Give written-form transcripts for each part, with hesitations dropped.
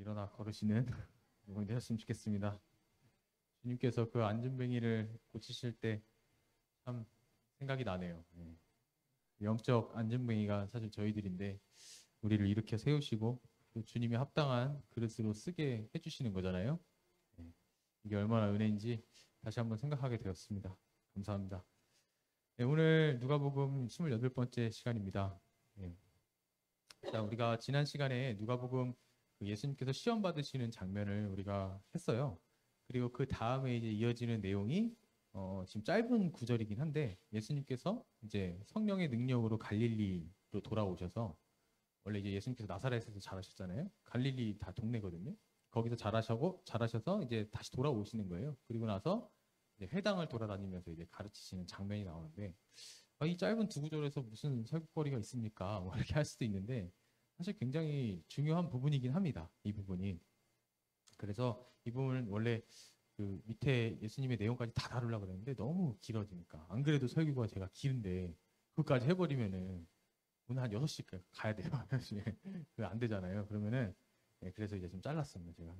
일어나 걸으시는 누군가 되셨으면 좋겠습니다. 주님께서 그 안진뱅이를 고치실 때 참 생각이 나네요. 영적 안진뱅이가 사실 저희들인데 우리를 일으켜 세우시고 또 주님이 합당한 그릇으로 쓰게 해주시는 거잖아요. 예, 이게 얼마나 은혜인지 다시 한번 생각하게 되었습니다. 감사합니다. 오늘 누가복음 28번째 시간입니다. 예. 자, 우리가 지난 시간에 누가복음 그 예수님께서 시험 받으시는 장면을 우리가 했어요. 그리고 그 다음에 이제 이어지는 내용이 지금 짧은 구절이긴 한데 예수님께서 이제 성령의 능력으로 갈릴리로 돌아오셔서 원래 이제 예수님께서 나사렛에서 자라셨잖아요. 갈릴리 다 동네거든요. 거기서 자라셔서 이제 다시 돌아오시는 거예요. 그리고 나서 이제 회당을 돌아다니면서 이제 가르치시는 장면이 나오는데 이 짧은 두 구절에서 무슨 설교거리가 있습니까? 뭐 이렇게 할 수도 있는데 사실 굉장히 중요한 부분이긴 합니다. 이 부분이. 그래서 이 부분은 원래 그 밑에 예수님의 내용까지 다 다루려고 그랬는데 너무 길어지니까 안 그래도 설교가 제가 길은데 그것까지 해버리면은 오늘 한 6시 가야 돼요. 그거 안 되잖아요. 그러면은 그래서 이제 좀 잘랐습니다. 제가.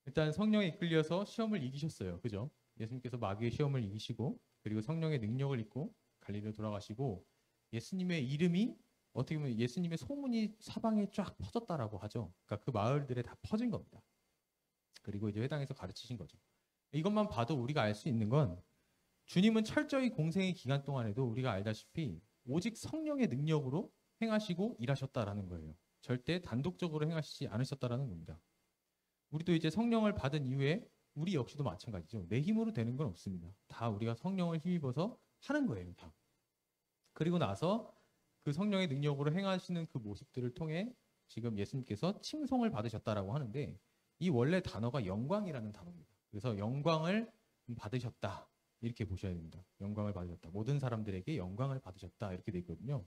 일단 성령에 이끌려서 시험을 이기셨어요. 그죠? 예수님께서 마귀의 시험을 이기시고 그리고 성령의 능력을 입고 갈릴리로 돌아가시고 예수님의 이름이 어떻게 보면 예수님의 소문이 사방에 쫙 퍼졌다라고 하죠. 그러니까 그 마을들에 다 퍼진 겁니다. 그리고 이제 회당에서 가르치신 거죠. 이것만 봐도 우리가 알 수 있는 건 주님은 철저히 공생의 기간 동안에도 우리가 알다시피 오직 성령의 능력으로 행하시고 일하셨다라는 거예요. 절대 단독적으로 행하시지 않으셨다라는 겁니다. 우리도 이제 성령을 받은 이후에 우리 역시도 마찬가지죠. 내 힘으로 되는 건 없습니다. 다 우리가 성령을 힘입어서 하는 거예요. 다. 그리고 나서 그 성령의 능력으로 행하시는 그 모습들을 통해 지금 예수님께서 칭송을 받으셨다라고 하는데 이 원래 단어가 영광이라는 단어입니다. 그래서 영광을 받으셨다. 이렇게 보셔야 됩니다. 영광을 받으셨다. 모든 사람들에게 영광을 받으셨다. 이렇게 돼 있거든요.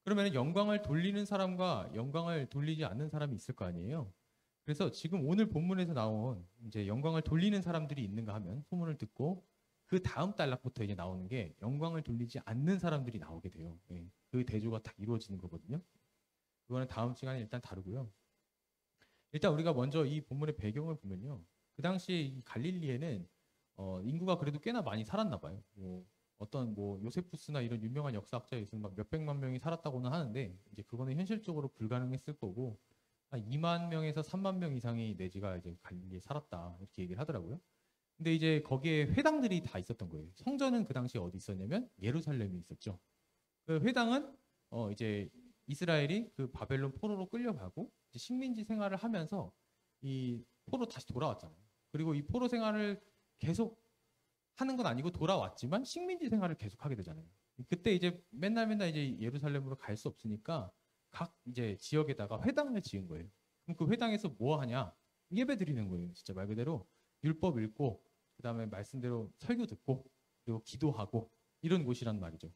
그러면 영광을 돌리는 사람과 영광을 돌리지 않는 사람이 있을 거 아니에요. 그래서 지금 오늘 본문에서 나온 이제 영광을 돌리는 사람들이 있는가 하면 소문을 듣고 그 다음 단락부터 이제 나오는 게 영광을 돌리지 않는 사람들이 나오게 돼요. 예, 그 대조가 딱 이루어지는 거거든요. 그거는 다음 시간에 일단 다루고요. 일단 우리가 먼저 이 본문의 배경을 보면요. 그 당시에 이 갈릴리에는 인구가 그래도 꽤나 많이 살았나 봐요. 어떤 뭐 요세푸스나 이런 유명한 역사학자에 있으면 막 몇백만 명이 살았다고는 하는데 이제 그거는 현실적으로 불가능했을 거고 한 2만 명에서 3만 명 이상이 내지가 이제 갈릴리에 살았다 이렇게 얘기를 하더라고요. 근데 이제 거기에 회당들이 다 있었던 거예요. 성전은 그 당시에 어디 있었냐면 예루살렘에 있었죠. 그 회당은 이제 이스라엘이 그 바벨론 포로로 끌려가고 이제 식민지 생활을 하면서 이 포로 다시 돌아왔잖아요. 그리고 이 포로 생활을 계속 하는 건 아니고 돌아왔지만 식민지 생활을 계속 하게 되잖아요. 그때 이제 맨날 이제 예루살렘으로 갈 수 없으니까 각 이제 지역에다가 회당을 지은 거예요. 그럼 그 회당에서 뭐 하냐? 예배 드리는 거예요. 진짜 말 그대로 율법 읽고 그다음에 말씀대로 설교 듣고 그리고 기도하고 이런 곳이란 말이죠.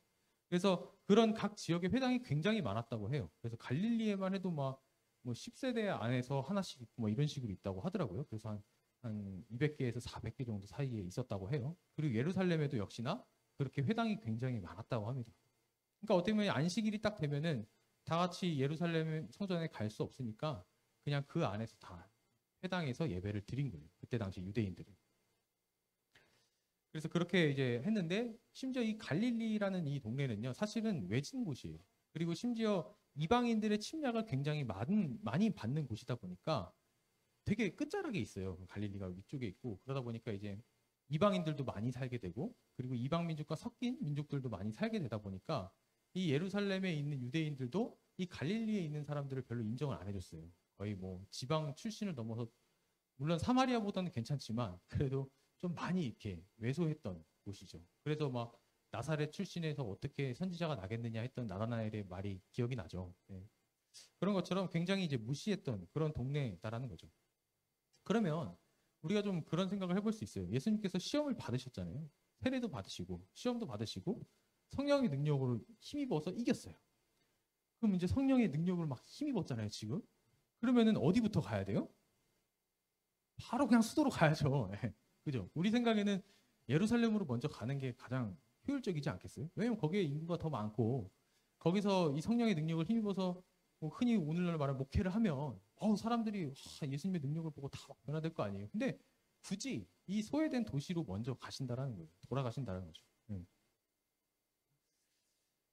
그래서 그런 각 지역의 회당이 굉장히 많았다고 해요. 그래서 갈릴리에만 해도 막 뭐 10세대 안에서 하나씩 있고 뭐 이런 식으로 있다고 하더라고요. 그래서 한 200개에서 400개 정도 사이에 있었다고 해요. 그리고 예루살렘에도 역시나 그렇게 회당이 굉장히 많았다고 합니다. 그러니까 어떻게 보면 안식일이 딱 되면은 다 같이 예루살렘 성전에 갈 수 없으니까 그냥 그 안에서 다 회당에서 예배를 드린 거예요. 그때 당시 유대인들은. 그래서 그렇게 이제 했는데 심지어 이 갈릴리라는 이 동네는요 사실은 외진 곳이에요. 그리고 심지어 이방인들의 침략을 굉장히 많이 받는 곳이다 보니까 되게 끝자락에 있어요. 갈릴리가 위쪽에 있고 그러다 보니까 이제 이방인들도 많이 살게 되고 그리고 이방 민족과 섞인 민족들도 많이 살게 되다 보니까 이 예루살렘에 있는 유대인들도 이 갈릴리에 있는 사람들을 별로 인정을 안 해줬어요. 거의 뭐 지방 출신을 넘어서 물론 사마리아보다는 괜찮지만 그래도 좀 많이 이렇게 왜소했던 곳이죠. 그래서 막 나사렛 출신에서 어떻게 선지자가 나겠느냐 했던 나다나엘의 말이 기억이 나죠. 네. 그런 것처럼 굉장히 이제 무시했던 그런 동네다라는 거죠. 그러면 우리가 좀 그런 생각을 해볼 수 있어요. 예수님께서 시험을 받으셨잖아요. 세례도 받으시고 시험도 받으시고 성령의 능력으로 힘입어서 이겼어요. 그럼 이제 성령의 능력을 막 힘입었잖아요, 지금. 그러면은 어디부터 가야 돼요? 바로 그냥 수도로 가야죠. 그죠? 우리 생각에는 예루살렘으로 먼저 가는 게 가장 효율적이지 않겠어요? 왜냐면 거기에 인구가 더 많고 거기서 이 성령의 능력을 힘입어서 뭐 흔히 오늘날 말하는 목회를 하면 사람들이 예수님의 능력을 보고 다 변화될 거 아니에요. 근데 굳이 이 소외된 도시로 먼저 가신다라는 거예요. 돌아가신다는 거죠.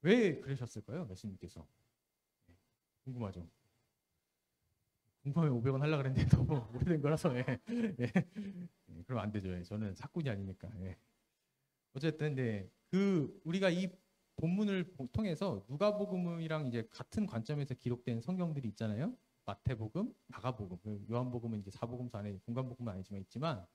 왜 그러셨을까요? 예수님께서. 궁금하죠? 궁금하면 500원 하려고 그랬는데 너무 오래된 거라서 그럼 안 되죠. 저는 사꾼이 아니니까. 어쨌든 우리가 이 본문을 통해서 누가복음이랑 이제 같은 관점에서 기록된 성경들이 있잖아요. 마태복음, 마가복음, 요한복음은 이제 사복음서 안에 공간복음은 아니지만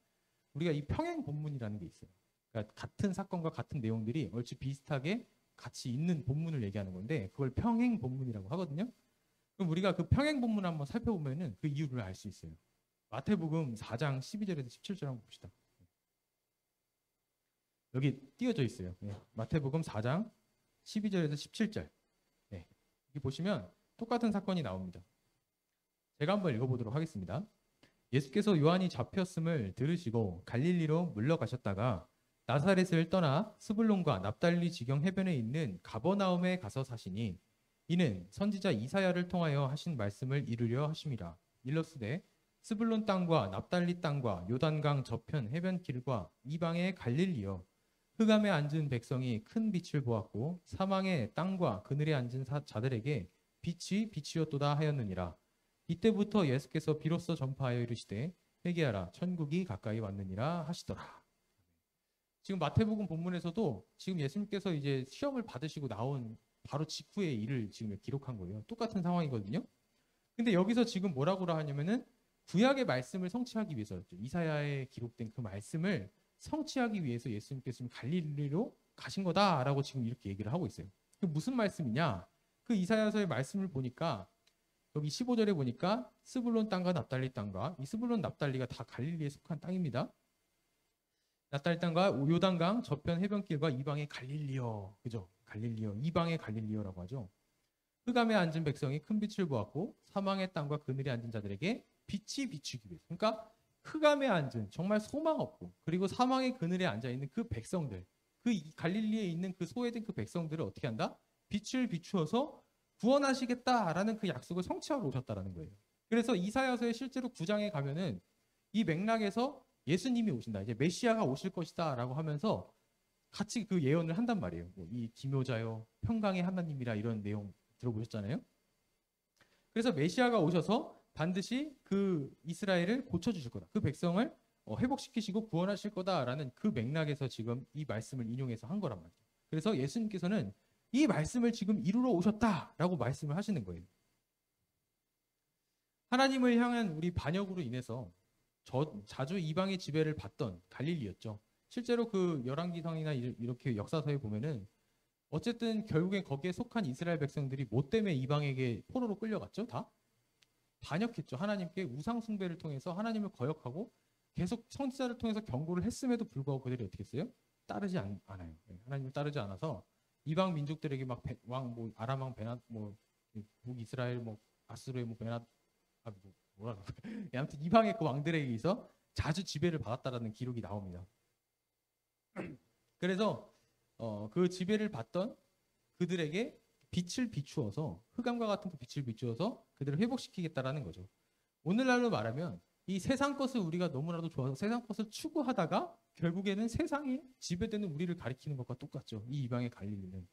우리가 이 평행 본문이라는 게 있어요. 그러니까 같은 사건과 같은 내용들이 얼추 비슷하게 같이 있는 본문을 얘기하는 건데 그걸 평행 본문이라고 하거든요. 그럼 우리가 그 평행 본문 한번 살펴보면은 그 이유를 알 수 있어요. 마태복음 4장 12절에서 17절 한번 봅시다. 여기 띄어져 있어요. 마태복음 4장 12절에서 17절. 여기 보시면 똑같은 사건이 나옵니다. 제가 한번 읽어보도록 하겠습니다. 예수께서 요한이 잡혔음을 들으시고 갈릴리로 물러가셨다가 나사렛을 떠나 스불론과 납달리 지경 해변에 있는 가버나움에 가서 사시니 이는 선지자 이사야를 통하여 하신 말씀을 이루려 하심이라. 일러스되 스불론 땅과 납달리 땅과 요단강 저편 해변길과 이방의 갈릴리여 흑암에 앉은 백성이 큰 빛을 보았고 사망의 땅과 그늘에 앉은 자들에게 빛이 빛이었도다 하였느니라. 이때부터 예수께서 비로소 전파하여 이르시되 회개하라 천국이 가까이 왔느니라 하시더라. 지금 마태복음 본문에서도 지금 예수님께서 이제 시험을 받으시고 나온 바로 직후의 일을 지금 기록한 거예요. 똑같은 상황이거든요. 근데 여기서 지금 뭐라고 하냐면은 구약의 말씀을 성취하기 위해서였죠. 이사야에 기록된 그 말씀을 성취하기 위해서 예수님께서 갈릴리로 가신 거다라고 지금 이렇게 얘기를 하고 있어요. 그 무슨 말씀이냐? 그 이사야서의 말씀을 보니까 여기 15절에 보니까 스불론 땅과 납달리 땅과 이 스불론 납달리가 다 갈릴리에 속한 땅입니다. 납달리 땅과 요단강 저편 해변길과 이방의 갈릴리여, 그죠? 갈릴리여, 이방의 갈릴리여라고 하죠. 흑암에 앉은 백성이 큰 빛을 보았고 사망의 땅과 그늘에 앉은 자들에게 빛이 비추기 위해서. 그러니까 흑암에 앉은 정말 소망 없고 그리고 사망의 그늘에 앉아 있는 그 백성들, 그 갈릴리에 있는 그 소외된 그 백성들을 어떻게 한다? 빛을 비추어서 구원하시겠다라는 그 약속을 성취하러 오셨다라는 거예요. 그래서 이사야서의 실제로 9장에 가면은 이 맥락에서 예수님이 오신다, 이제 메시아가 오실 것이다라고 하면서 같이 그 예언을 한단 말이에요. 이 기묘자요, 평강의 하나님이라 이런 내용 들어보셨잖아요. 그래서 메시아가 오셔서 반드시 그 이스라엘을 고쳐주실 거다. 그 백성을 회복시키시고 구원하실 거다라는 그 맥락에서 지금 이 말씀을 인용해서 한 거란 말이죠. 그래서 예수님께서는 이 말씀을 지금 이루러 오셨다라고 말씀을 하시는 거예요. 하나님을 향한 우리 반역으로 인해서 자주 이방의 지배를 받던 갈릴리였죠. 실제로 그 열왕기상이나 이렇게 역사서에 보면은 어쨌든 결국에 거기에 속한 이스라엘 백성들이 뭐 때문에 이방에게 포로로 끌려갔죠? 다 반역했죠. 하나님께 우상 숭배를 통해서 하나님을 거역하고 계속 선지자를 통해서 경고를 했음에도 불구하고 그들이 어떻게 했어요? 따르지 않아요. 하나님을 따르지 않아서 이방 민족들에게 막 왕 뭐 아람 왕 베나 뭐 북이스라엘 뭐 아스루의 뭐 베나 뭐라 아무튼 이방의 그 왕들에게 의해서 자주 지배를 받았다라는 기록이 나옵니다. 그래서 그 지배를 받던 그들에게 빛을 비추어서 흑암과 같은 그 빛을 비추어서 그들을 회복시키겠다라는 거죠. 오늘날로 말하면 이 세상 것을 우리가 너무나도 좋아서 세상 것을 추구하다가 결국에는 세상이 지배되는 우리를 가리키는 것과 똑같죠. 이 이방의 갈릴리는.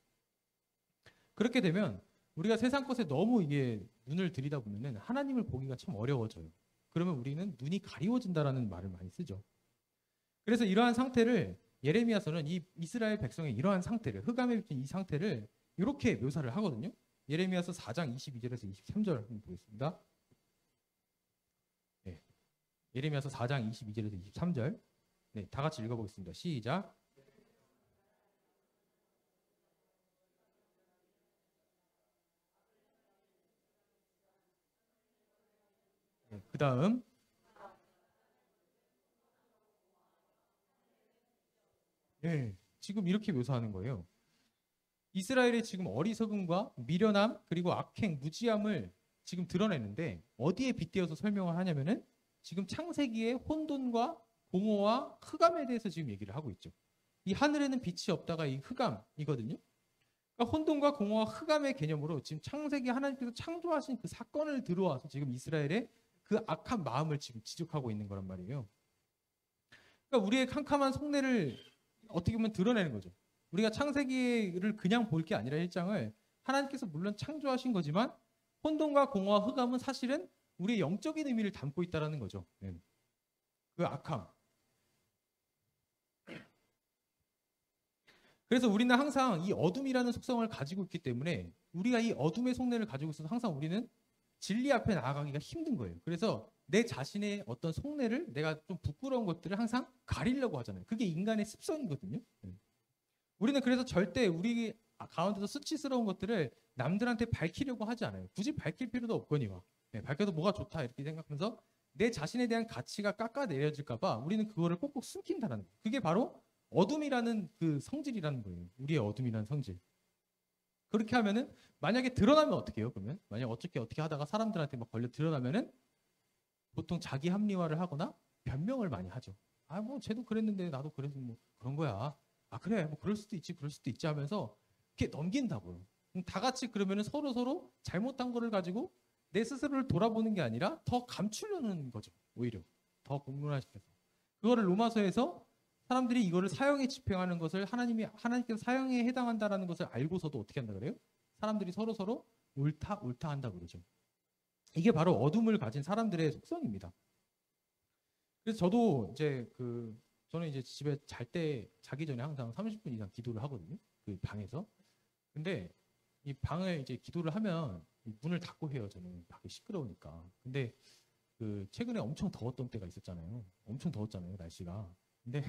그렇게 되면 우리가 세상 것에 너무 이게 눈을 들이다 보면은 하나님을 보기가 참 어려워져요. 그러면 우리는 눈이 가리워진다라는 말을 많이 쓰죠. 그래서 이러한 상태를 예레미야서는 이 이스라엘 백성의 이러한 상태를 흑암에 비친 이 상태를 이렇게 묘사를 하거든요. 예레미야서 4장 22절에서 23절 한번 보겠습니다. 네. 예레미야서 4장 22절에서 23절. 네, 다 같이 읽어보겠습니다. 시작. 네, 그 다음 지금 이렇게 묘사하는 거예요. 이스라엘의 지금 어리석음과 미련함 그리고 악행, 무지함을 지금 드러내는데 어디에 빗대어서 설명을 하냐면은 지금 창세기의 혼돈과 공허와 흑암에 대해서 지금 얘기를 하고 있죠. 이 하늘에는 빛이 없다가 이 흑암이거든요. 그러니까 그러니까 혼돈과 공허와 흑암의 개념으로 지금 창세기 하나님께서 창조하신 그 사건을 들어와서 지금 이스라엘의 그 악한 마음을 지금 지적하고 있는 거란 말이에요. 그러니까 우리의 캄캄한 속내를 어떻게 보면 드러내는 거죠. 우리가 창세기를 그냥 볼 게 아니라 1장을 하나님께서 물론 창조하신 거지만 혼돈과 공허와 흑암은 사실은 우리의 영적인 의미를 담고 있다는 거죠. 그 악함. 그래서 우리는 항상 이 어둠이라는 속성을 가지고 있기 때문에 우리가 이 어둠의 속내를 가지고 있어서 항상 우리는 진리 앞에 나아가기가 힘든 거예요. 그래서 내 자신의 어떤 속내를 내가 좀 부끄러운 것들을 항상 가리려고 하잖아요. 그게 인간의 습성이거든요. 우리는 그래서 절대 우리 가운데서 수치스러운 것들을 남들한테 밝히려고 하지 않아요. 굳이 밝힐 필요도 없거니와. 밝혀도 뭐가 좋다 이렇게 생각하면서 내 자신에 대한 가치가 깎아내려질까 봐 우리는 그거를 꼭꼭 숨긴다는 거예요. 그게 바로 어둠이라는 그 성질이라는 거예요. 우리의 어둠이라는 성질. 그렇게 하면은 만약에 드러나면 어떻게 해요? 그러면 만약 어떻게 하다가 사람들한테 막 걸려 드러나면은 보통 자기 합리화를 하거나 변명을 많이 하죠. 아, 뭐 쟤도 그랬는데 나도 그래서 뭐 그런 거야. 아, 그래, 뭐 그럴 수도 있지 하면서 이렇게 넘긴다고요. 다 같이 그러면은 서로 잘못한 거를 가지고 내 스스로를 돌아보는 게 아니라 더 감추려는 거죠. 오히려 더 공론화시켜서 그거를 로마서에서 사람들이 이거를 사형에 집행하는 것을 하나님께서 사형에 해당한다라는 것을 알고서도 어떻게 한다 그래요? 사람들이 서로 옳다 한다 그러죠. 이게 바로 어둠을 가진 사람들의 속성입니다. 그래서 저도 저는 이제 집에 자기 전에 항상 30분 이상 기도를 하거든요. 그 방에서. 근데 이 방을 이제 기도를 하면 문을 닫고 해요. 저는 밖에 시끄러우니까. 근데 그 최근에 엄청 더웠던 때가 있었잖아요. 엄청 더웠잖아요, 날씨가. 근데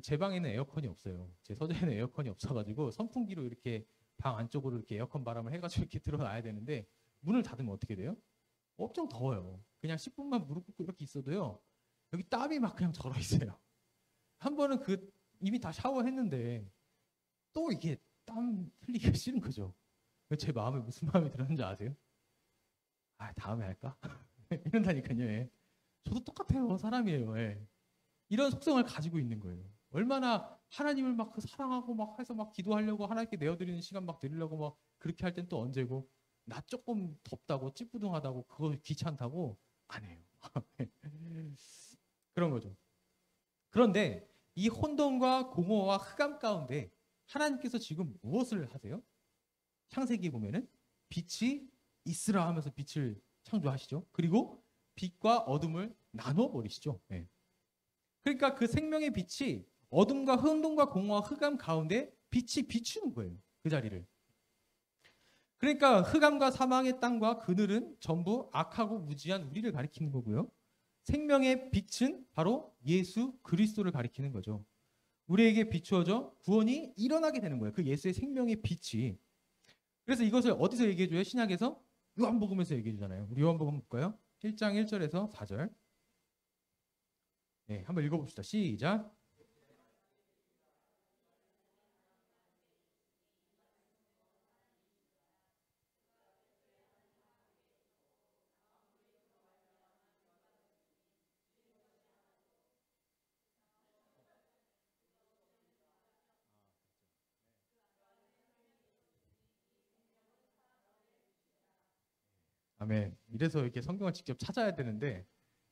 제 방에는 에어컨이 없어요. 제 서재에는 에어컨이 없어가지고 선풍기로 이렇게 방 안쪽으로 이렇게 에어컨 바람을 해가지고 이렇게 들어놔야 되는데 문을 닫으면 어떻게 돼요? 엄청 더워요. 그냥 10분만 무릎 꿇고 이렇게 있어도요. 여기 땀이 막 그냥 절어 있어요. 한 번은 이미 다 샤워했는데 또 이게 땀 흘리기가 싫은 거죠. 제 마음에 무슨 마음이 들었는지 아세요? 아, 다음에 할까? 이런다니까요. 예. 저도 똑같아요. 사람이에요. 예. 이런 속성을 가지고 있는 거예요. 얼마나 하나님을 막 사랑하고 막 해서 막 기도하려고 하나님께 내어드리는 시간 막 드리려고 막 그렇게 할 땐 또 언제고 나 조금 덥다고 찌뿌둥하다고 그거 귀찮다고 안 해요. 그런 거죠. 그런데 이 혼돈과 공허와 흑암 가운데 하나님께서 지금 무엇을 하세요? 창세기 보면은 빛이 있으라 하면서 빛을 창조하시죠. 그리고 빛과 어둠을 나눠 버리시죠. 네. 그러니까 그 생명의 빛이 어둠과 혼돈과 공허와 흑암 가운데 빛이 비추는 거예요. 그 자리를. 그러니까 흑암과 사망의 땅과 그늘은 전부 악하고 무지한 우리를 가리키는 거고요. 생명의 빛은 바로 예수 그리스도를 가리키는 거죠. 우리에게 비추어져 구원이 일어나게 되는 거예요. 그 예수의 생명의 빛이. 그래서 이것을 어디서 얘기해줘요? 신약에서? 요한복음에서 얘기해주잖아요. 우리 요한복음 볼까요? 1장 1절에서 4절. 네, 한번 읽어봅시다. 시작. 아멘. 이래서 이렇게 성경을 직접 찾아야 되는데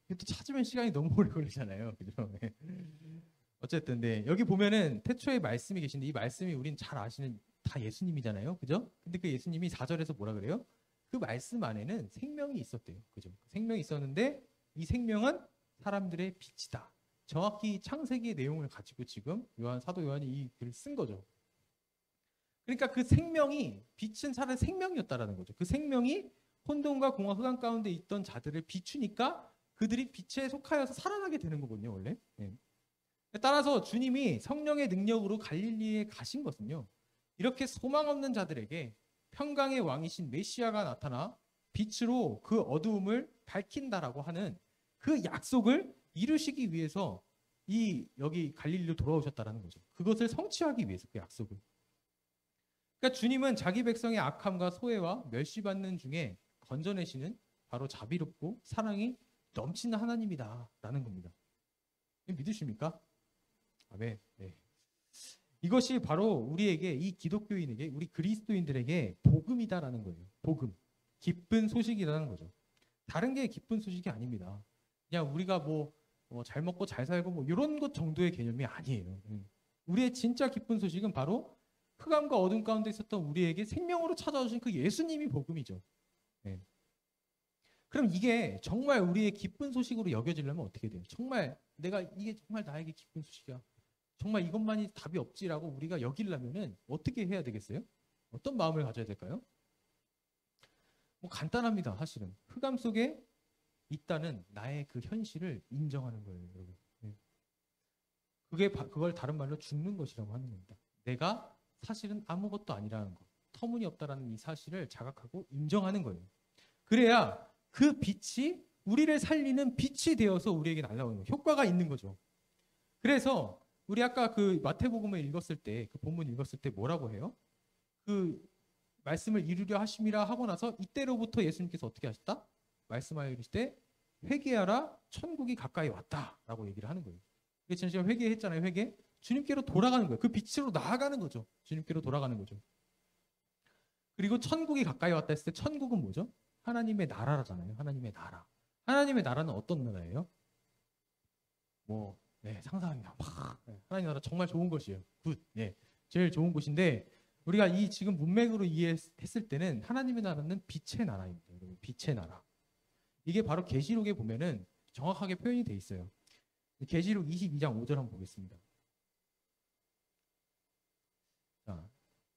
또 찾으면 시간이 너무 오래 걸리잖아요. 그죠? 네. 어쨌든 네. 여기 보면은 태초에 말씀이 계신데 이 말씀이 우린 잘 아시는 다 예수님이잖아요. 그죠? 근데 그 예수님이 4절에서 뭐라 그래요? 그 말씀 안에는 생명이 있었대요. 그죠? 생명이 있었는데 이 생명은 사람들의 빛이다. 정확히 창세기의 내용을 가지고 지금 사도 요한이 이 글을 쓴 거죠. 그러니까 그 생명이 빛은 사람의 생명이었다라는 거죠. 그 생명이 혼돈과 공허 흑암 가운데 있던 자들을 비추니까 그들이 빛에 속하여서 살아나게 되는 거거든요, 원래. 네. 따라서 주님이 성령의 능력으로 갈릴리에 가신 것은요. 이렇게 소망 없는 자들에게 평강의 왕이신 메시아가 나타나 빛으로 그 어두움을 밝힌다라고 하는 그 약속을 이루시기 위해서 여기 갈릴리로 돌아오셨다라는 거죠. 그것을 성취하기 위해서 그 약속을. 그러니까 주님은 자기 백성의 악함과 소외와 멸시받는 중에 건져내시는 바로 자비롭고 사랑이 넘치는 하나님이다라는 겁니다. 믿으십니까? 아멘. 네. 이것이 바로 우리에게, 이 기독교인에게, 우리 그리스도인들에게 복음이다라는 거예요. 복음. 기쁜 소식이라는 거죠. 다른 게 기쁜 소식이 아닙니다. 그냥 우리가 잘 먹고 잘 살고 이런 것 정도의 개념이 아니에요. 우리의 진짜 기쁜 소식은 바로 흑암과 어둠 가운데 있었던 우리에게 생명으로 찾아오신 그 예수님이 복음이죠. 네. 그럼 이게 정말 우리의 기쁜 소식으로 여겨지려면 어떻게 돼요? 정말 이게 정말 나에게 기쁜 소식이야. 정말 이것만이 답이 없지라고 우리가 여기려면은 어떻게 해야 되겠어요? 어떤 마음을 가져야 될까요? 간단합니다. 사실은 흑암 속에 있다는 나의 그 현실을 인정하는 거예요, 여러분. 네. 그걸 다른 말로 죽는 것이라고 하는 겁니다. 내가 사실은 아무것도 아니라는 것, 터무니없다라는 이 사실을 자각하고 인정하는 거예요. 그래야 그 빛이 우리를 살리는 빛이 되어서 우리에게 날아오는 거예요. 효과가 있는 거죠. 그래서 우리 아까 그 마태복음을 읽었을 때, 그 본문 읽었을 때 뭐라고 해요? 그 말씀을 이루려 하심이라 하고 나서 이때로부터 예수님께서 어떻게 하셨다? 말씀하여 이르시되 회개하라 천국이 가까이 왔다라고 얘기를 하는 거예요. 그래서 지금 회개했잖아요. 회개. 주님께로 돌아가는 거예요. 그 빛으로 나아가는 거죠. 주님께로 돌아가는 거죠. 그리고 천국이 가까이 왔다 했을 때 천국은 뭐죠? 하나님의 나라잖아요. 하나님의 나라. 하나님의 나라는 어떤 나라예요? 상상합니다. 하나님 나라 정말 좋은 것이에요. 굿. 예. 제일 좋은 곳인데 우리가 이 지금 문맥으로 이해했을 때는 하나님의 나라는 빛의 나라입니다. 여러분, 빛의 나라. 이게 바로 계시록에 보면은 정확하게 표현이 돼 있어요. 계시록 22장 5절 한번 보겠습니다. 자,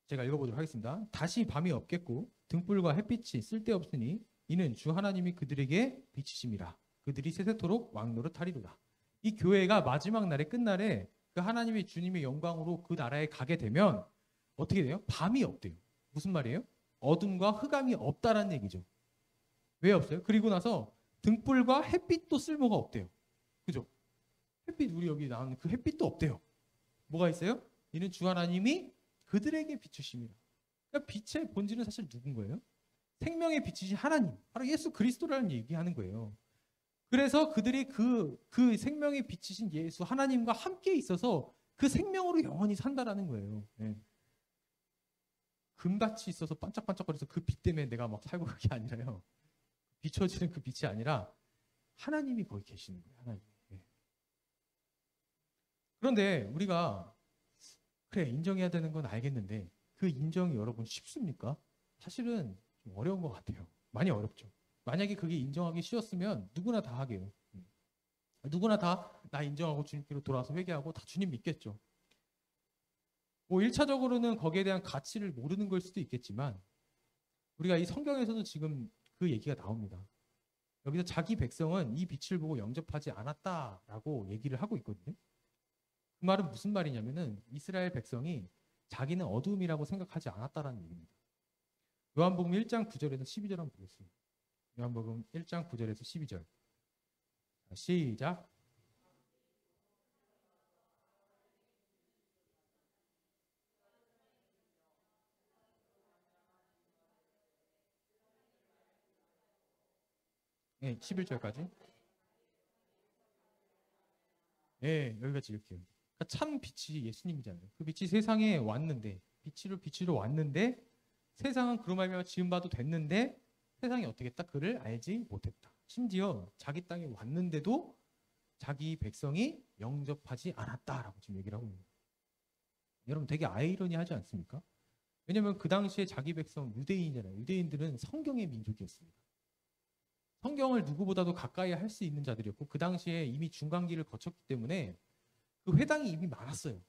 제가 읽어보도록 하겠습니다. 다시 밤이 없겠고 등불과 햇빛이 쓸데없으니 이는 주 하나님이 그들에게 비치심이라. 그들이 세세토록 왕노릇 하리로다. 이 교회가 마지막 날의 끝날에 그 하나님의 주님의 영광으로 그 나라에 가게 되면 어떻게 돼요? 밤이 없대요. 무슨 말이에요? 어둠과 흑암이 없다라는 얘기죠. 왜 없어요? 그리고 나서 등불과 햇빛도 쓸모가 없대요. 그죠? 햇빛, 우리 여기 나오는 그 햇빛도 없대요. 뭐가 있어요? 이는 주 하나님이 그들에게 비추심이라. 그러니까 빛의 본질은 사실 누군 거예요? 생명의 빛이신 하나님, 바로 예수 그리스도라는 얘기하는 거예요. 그래서 그들이 그 생명의 빛이신 예수 하나님과 함께 있어서 그 생명으로 영원히 산다라는 거예요. 네. 금같이 있어서 반짝반짝거려서 그 빛 때문에 내가 막 살고 그게 아니라요. 비춰지는 그 빛이 아니라 하나님이 거기 계시는 거예요. 하나님. 네. 그런데 우리가 그래 인정해야 되는 건 알겠는데 그 인정이 여러분 쉽습니까? 사실은 좀 어려운 것 같아요. 많이 어렵죠. 만약에 그게 인정하기 쉬웠으면 누구나 다 하게요. 누구나 다 나 인정하고 주님께로 돌아와서 회개하고 다 주님 믿겠죠. 1차적으로는 거기에 대한 가치를 모르는 걸 수도 있겠지만 우리가 이 성경에서도 지금 그 얘기가 나옵니다. 여기서 자기 백성은 이 빛을 보고 영접하지 않았다라고 얘기를 하고 있거든요. 그 말은 무슨 말이냐면은 이스라엘 백성이 자기는 어두움이라고 생각하지 않았다라는 얘기입니다. 요한복음 1장 9절에서 12절 한번 보겠습니다. 요한복음 1장 9절에서 12절. 시작. 네, 11절까지. 네, 여기까지 읽게요. 그러니까 참 빛이 예수님이잖아요. 그 빛이 세상에 왔는데 빛으로 왔는데 세상은 그로 말미암아 지음 바도 됐는데 세상이 어떻게 했다? 그를 알지 못했다. 심지어 자기 땅에 왔는데도 자기 백성이 영접하지 않았다라고 지금 얘기를 하고 있는 거예요. 여러분 되게 아이러니하지 않습니까? 왜냐하면 그 당시에 자기 백성 유대인이잖아요. 유대인들은 성경의 민족이었습니다. 성경을 누구보다도 가까이 할 수 있는 자들이었고 그 당시에 이미 중간기를 거쳤기 때문에 그 회당이 이미 많았어요.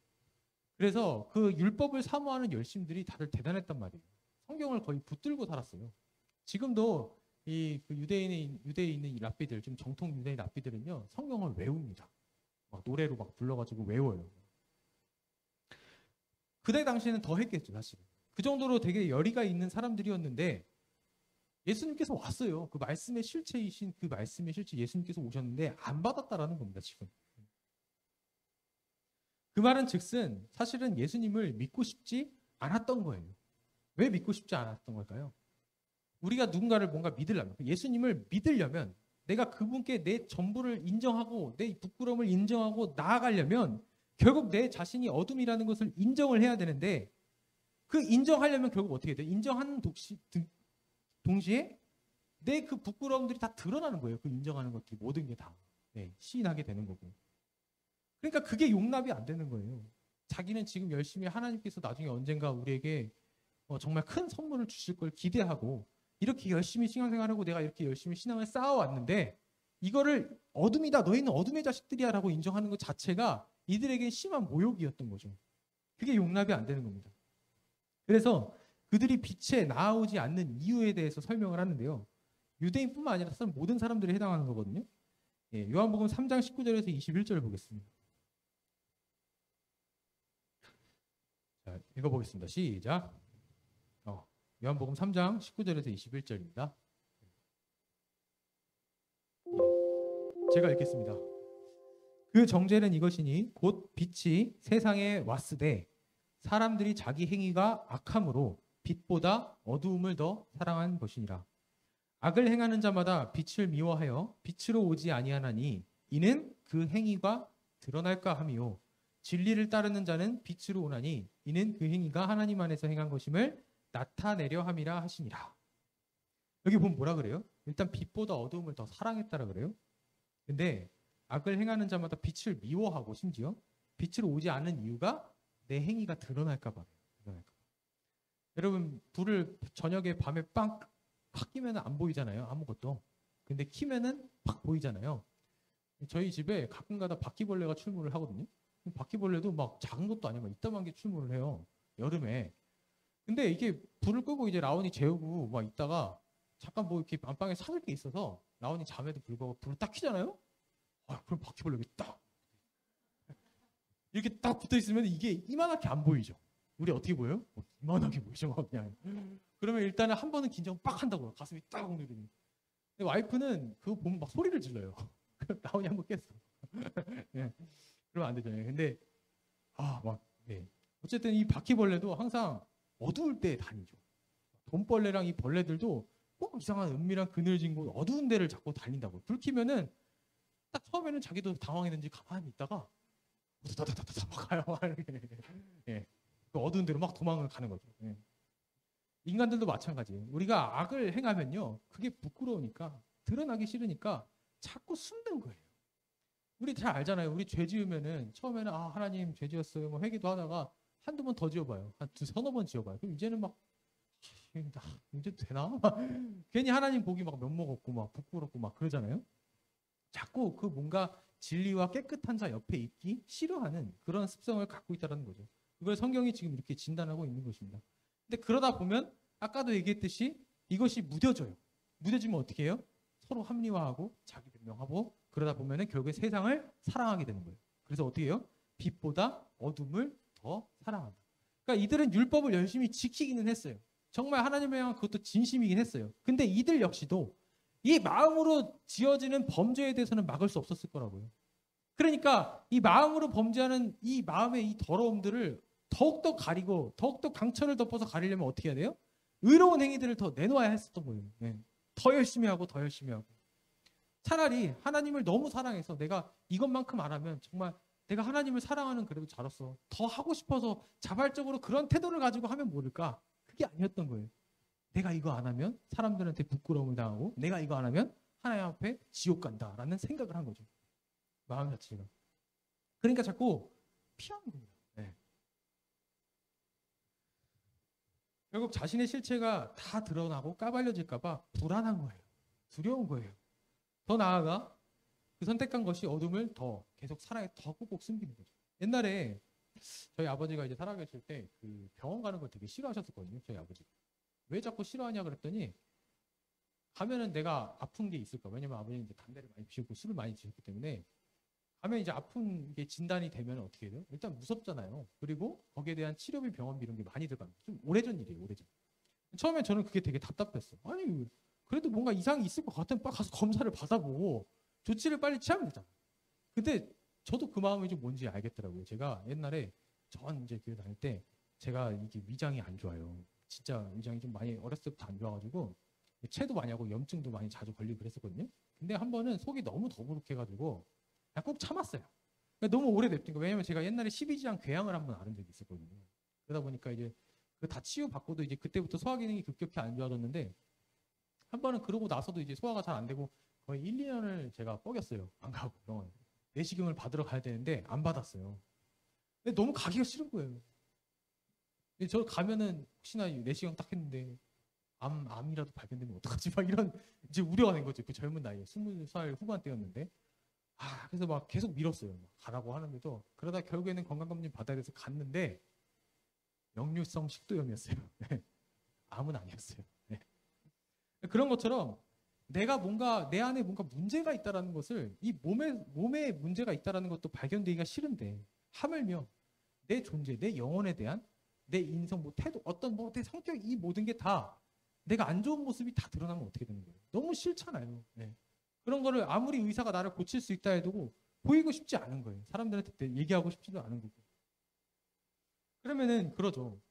그래서 그 율법을 사모하는 열심들이 다들 대단했단 말이에요. 성경을 거의 붙들고 살았어요. 지금도 그 유대에 있는 이 랍비들, 지금 정통 유대인 랍비들은요 성경을 외웁니다. 막 노래로 막 불러가지고 외워요. 그때 당시에는 더 했겠죠, 사실. 그 정도로 되게 열의가 있는 사람들이었는데 예수님께서 왔어요. 그 말씀의 실체이신 그 말씀의 실체 예수님께서 오셨는데 안 받았다라는 겁니다, 지금. 그 말은 즉슨 사실은 예수님을 믿고 싶지 않았던 거예요. 왜 믿고 싶지 않았던 걸까요? 우리가 누군가를 뭔가 믿으려면, 예수님을 믿으려면 내가 그분께 내 전부를 인정하고 내 부끄러움을 인정하고 나아가려면 결국 내 자신이 어둠이라는 것을 인정을 해야 되는데 그 인정하려면 결국 어떻게 돼? 인정하는 동시에 내 그 부끄러움들이 다 드러나는 거예요. 그 인정하는 것들이 모든 게 다. 네, 시인하게 되는 거고. 그러니까 그게 용납이 안 되는 거예요. 자기는 지금 열심히 하나님께서 나중에 언젠가 우리에게 정말 큰 선물을 주실 걸 기대하고 이렇게 열심히 신앙생활하고 내가 이렇게 열심히 신앙을 쌓아왔는데 이거를 어둠이다. 너희는 어둠의 자식들이야 라고 인정하는 것 자체가 이들에겐 심한 모욕이었던 거죠. 그게 용납이 안 되는 겁니다. 그래서 그들이 빛에 나아오지 않는 이유에 대해서 설명을 하는데요. 유대인뿐만 아니라 모든 사람들이 해당하는 거거든요. 예, 요한복음 3장 19절에서 21절 보겠습니다. 자, 읽어보겠습니다. 시작. 요한복음 3장 19절에서 21절입니다. 제가 읽겠습니다. 그 정죄는 이것이니 곧 빛이 세상에 왔으되 사람들이 자기 행위가 악함으로 빛보다 어두움을 더 사랑한 것이니라. 악을 행하는 자마다 빛을 미워하여 빛으로 오지 아니하나니 이는 그 행위가 드러날까 함이요 진리를 따르는 자는 빛으로 오나니 이는 그 행위가 하나님 안에서 행한 것임을 나타내려 함이라 하시니라. 여기 보면 뭐라 그래요? 일단 빛보다 어두움을 더 사랑했다라 그래요. 근데 악을 행하는 자마다 빛을 미워하고 심지어 빛으로 오지 않는 이유가 내 행위가 드러날까 봐요. 여러분 불을 저녁에 밤에 확 끼면 안 보이잖아요. 아무것도. 근데 키면은 팍 보이잖아요. 저희 집에 가끔가다 바퀴벌레가 출몰을 하거든요. 바퀴벌레도 막 작은 것도 아니고 이따만 게 출몰을 해요. 여름에. 근데 이게 불을 끄고 이제 라온이 재우고 막 있다가 잠깐 뭐 이렇게 안방에 사줄 게 있어서 라온이 잠에도 불구하고 불을 딱 켜잖아요. 그럼 바퀴벌레가 딱 이렇게 딱 붙어 있으면 이게 이만하게 안 보이죠. 우리 어떻게 보여요? 이만하게 보이죠. 그냥. 그러면 일단은 한 번은 긴장 빡 한다고요. 가슴이 딱 오르더니. 근데 와이프는 그거 보면 막 소리를 질러요. 라온이 한번 깼어. 네. 그러면 안 되잖아요. 근데 네. 어쨌든 이 바퀴벌레도 항상 어두울 때 다니죠. 돈벌레랑 이 벌레들도 꼭 이상한 은밀한 그늘진 곳 어두운 데를 자꾸 다닌다고. 불 켜면은 딱 처음에는 자기도 당황했는지 가만히 있다가 다다다다다 막 가요. 예. 그 어두운 데로 막 도망을 가는 거죠. 예. 인간들도 마찬가지예요. 우리가 악을 행하면요, 그게 부끄러우니까 드러나기 싫으니까 자꾸 숨는 거예요. 우리 잘 알잖아요. 우리 죄 지으면은 처음에는 하나님 죄 지었어요. 뭐 회개도 하다가 한두 번 더 지어봐요. 한 서너 번 지어봐요. 그럼 이제는 막 이제 되나? 괜히 하나님 보기 막 면목 없고 막 부끄럽고 막 그러잖아요. 자꾸 그 뭔가 진리와 깨끗한 자 옆에 있기 싫어하는 그런 습성을 갖고 있다는 거죠. 이걸 성경이 지금 이렇게 진단하고 있는 것입니다. 근데 그러다 보면 아까도 얘기했듯이 이것이 무뎌져요. 무뎌지면 어떻게 해요? 서로 합리화하고 자기 변명하고 그러다 보면은 결국에 세상을 사랑하게 되는 거예요. 그래서 어떻게 해요? 빛보다 어둠을 더 사랑한다. 그러니까 이들은 율법을 열심히 지키기는 했어요. 정말 하나님을 향한 그것도 진심이긴 했어요. 근데 이들 역시도 이 마음으로 지어지는 범죄에 대해서는 막을 수 없었을 거라고요. 그러니까 이 마음으로 범죄하는 이 마음의 이 더러움들을 더욱더 가리고 더욱더 강철을 덮어서 가리려면 어떻게 해야 돼요? 의로운 행위들을 더 내놓아야 했었던 거예요. 네. 더 열심히 하고 더 열심히 하고. 차라리 하나님을 너무 사랑해서 내가 이것만큼 안 하면 정말 내가 하나님을 사랑하는 그래도 자로서 더 하고 싶어서 자발적으로 그런 태도를 가지고 하면 모를까? 그게 아니었던 거예요. 내가 이거 안 하면 사람들한테 부끄러움을 당하고 내가 이거 안 하면 하나님 앞에 지옥 간다라는 생각을 한 거죠. 마음 자체가. 그러니까 자꾸 피하는 겁니다. 네. 결국 자신의 실체가 다 드러나고 까발려질까 봐 불안한 거예요. 두려운 거예요. 더 나아가 그 선택한 것이 어둠을 더 계속 사랑에 더 꼭꼭 숨기는 거죠. 옛날에 저희 아버지가 이제 살아계실 때 그 병원 가는 걸 되게 싫어하셨었거든요. 저희 아버지가. 왜 자꾸 싫어하냐 그랬더니 가면은 내가 아픈 게 있을까. 왜냐면 아버지는 이제 담배를 많이 피우고 술을 많이 드셨기 때문에 가면 이제 아픈 게 진단이 되면 어떻게 돼요? 일단 무섭잖아요. 그리고 거기에 대한 치료비, 병원비 이런 게 많이 들어갑니다. 좀 오래전 일이에요. 오래전. 처음에 저는 그게 되게 답답했어. 아니 그래도 뭔가 이상이 있을 것 같으면 빨리 가서 검사를 받아보고 조치를 빨리 취하면 되잖아. 근데 저도 그 마음이 좀 뭔지 알겠더라고요. 제가 옛날에 전 이제 교회 다닐 때 제가 이게 위장이 안 좋아요. 진짜 위장이 좀 많이 어렸을 때부터 안 좋아가지고 체도 많이 하고 염증도 많이 자주 걸리고 그랬었거든요. 근데 한 번은 속이 너무 더부룩해가지고 그냥 꼭 참았어요. 그러니까 너무 오래 냅둔 거. 왜냐면 제가 옛날에 12지장 궤양을 한번 앓은 적이 있었거든요. 그러다 보니까 이제 그 다 치유받고도 이제 그때부터 소화 기능이 급격히 안 좋아졌는데 한 번은 그러고 나서도 이제 소화가 잘 안 되고 거의 1, 2년을 제가 뻐겼어요. 안 가고 병원. 내시경을 받으러 가야 되는데 안 받았어요. 근데 너무 가기가 싫은 거예요. 근데 저 가면은 혹시나 내시경 딱 했는데 암이라도 발견되면 어떡하지? 막 이런 이제 우려가 된 거죠. 그 젊은 나이에 20살 후반 때였는데 그래서 막 계속 밀었어요. 막 가라고 하는데도 그러다 결국에는 건강검진 받아야 돼서 갔는데 역류성 식도염이었어요. 네. 암은 아니었어요. 네. 그런 것처럼 내가 뭔가 내 안에 뭔가 문제가 있다라는 것을 이 몸에 문제가 있다라는 것도 발견되기가 싫은데 하물며 내 존재, 내 영혼에 대한 내 인성, 뭐 태도, 어떤 뭐 내 성격 이 모든 게 다 내가 안 좋은 모습이 다 드러나면 어떻게 되는 거예요? 너무 싫잖아요. 네. 그런 거를 아무리 의사가 나를 고칠 수 있다 해도 보이고 싶지 않은 거예요. 사람들한테 얘기하고 싶지도 않은 거고. 그러면은 그러죠.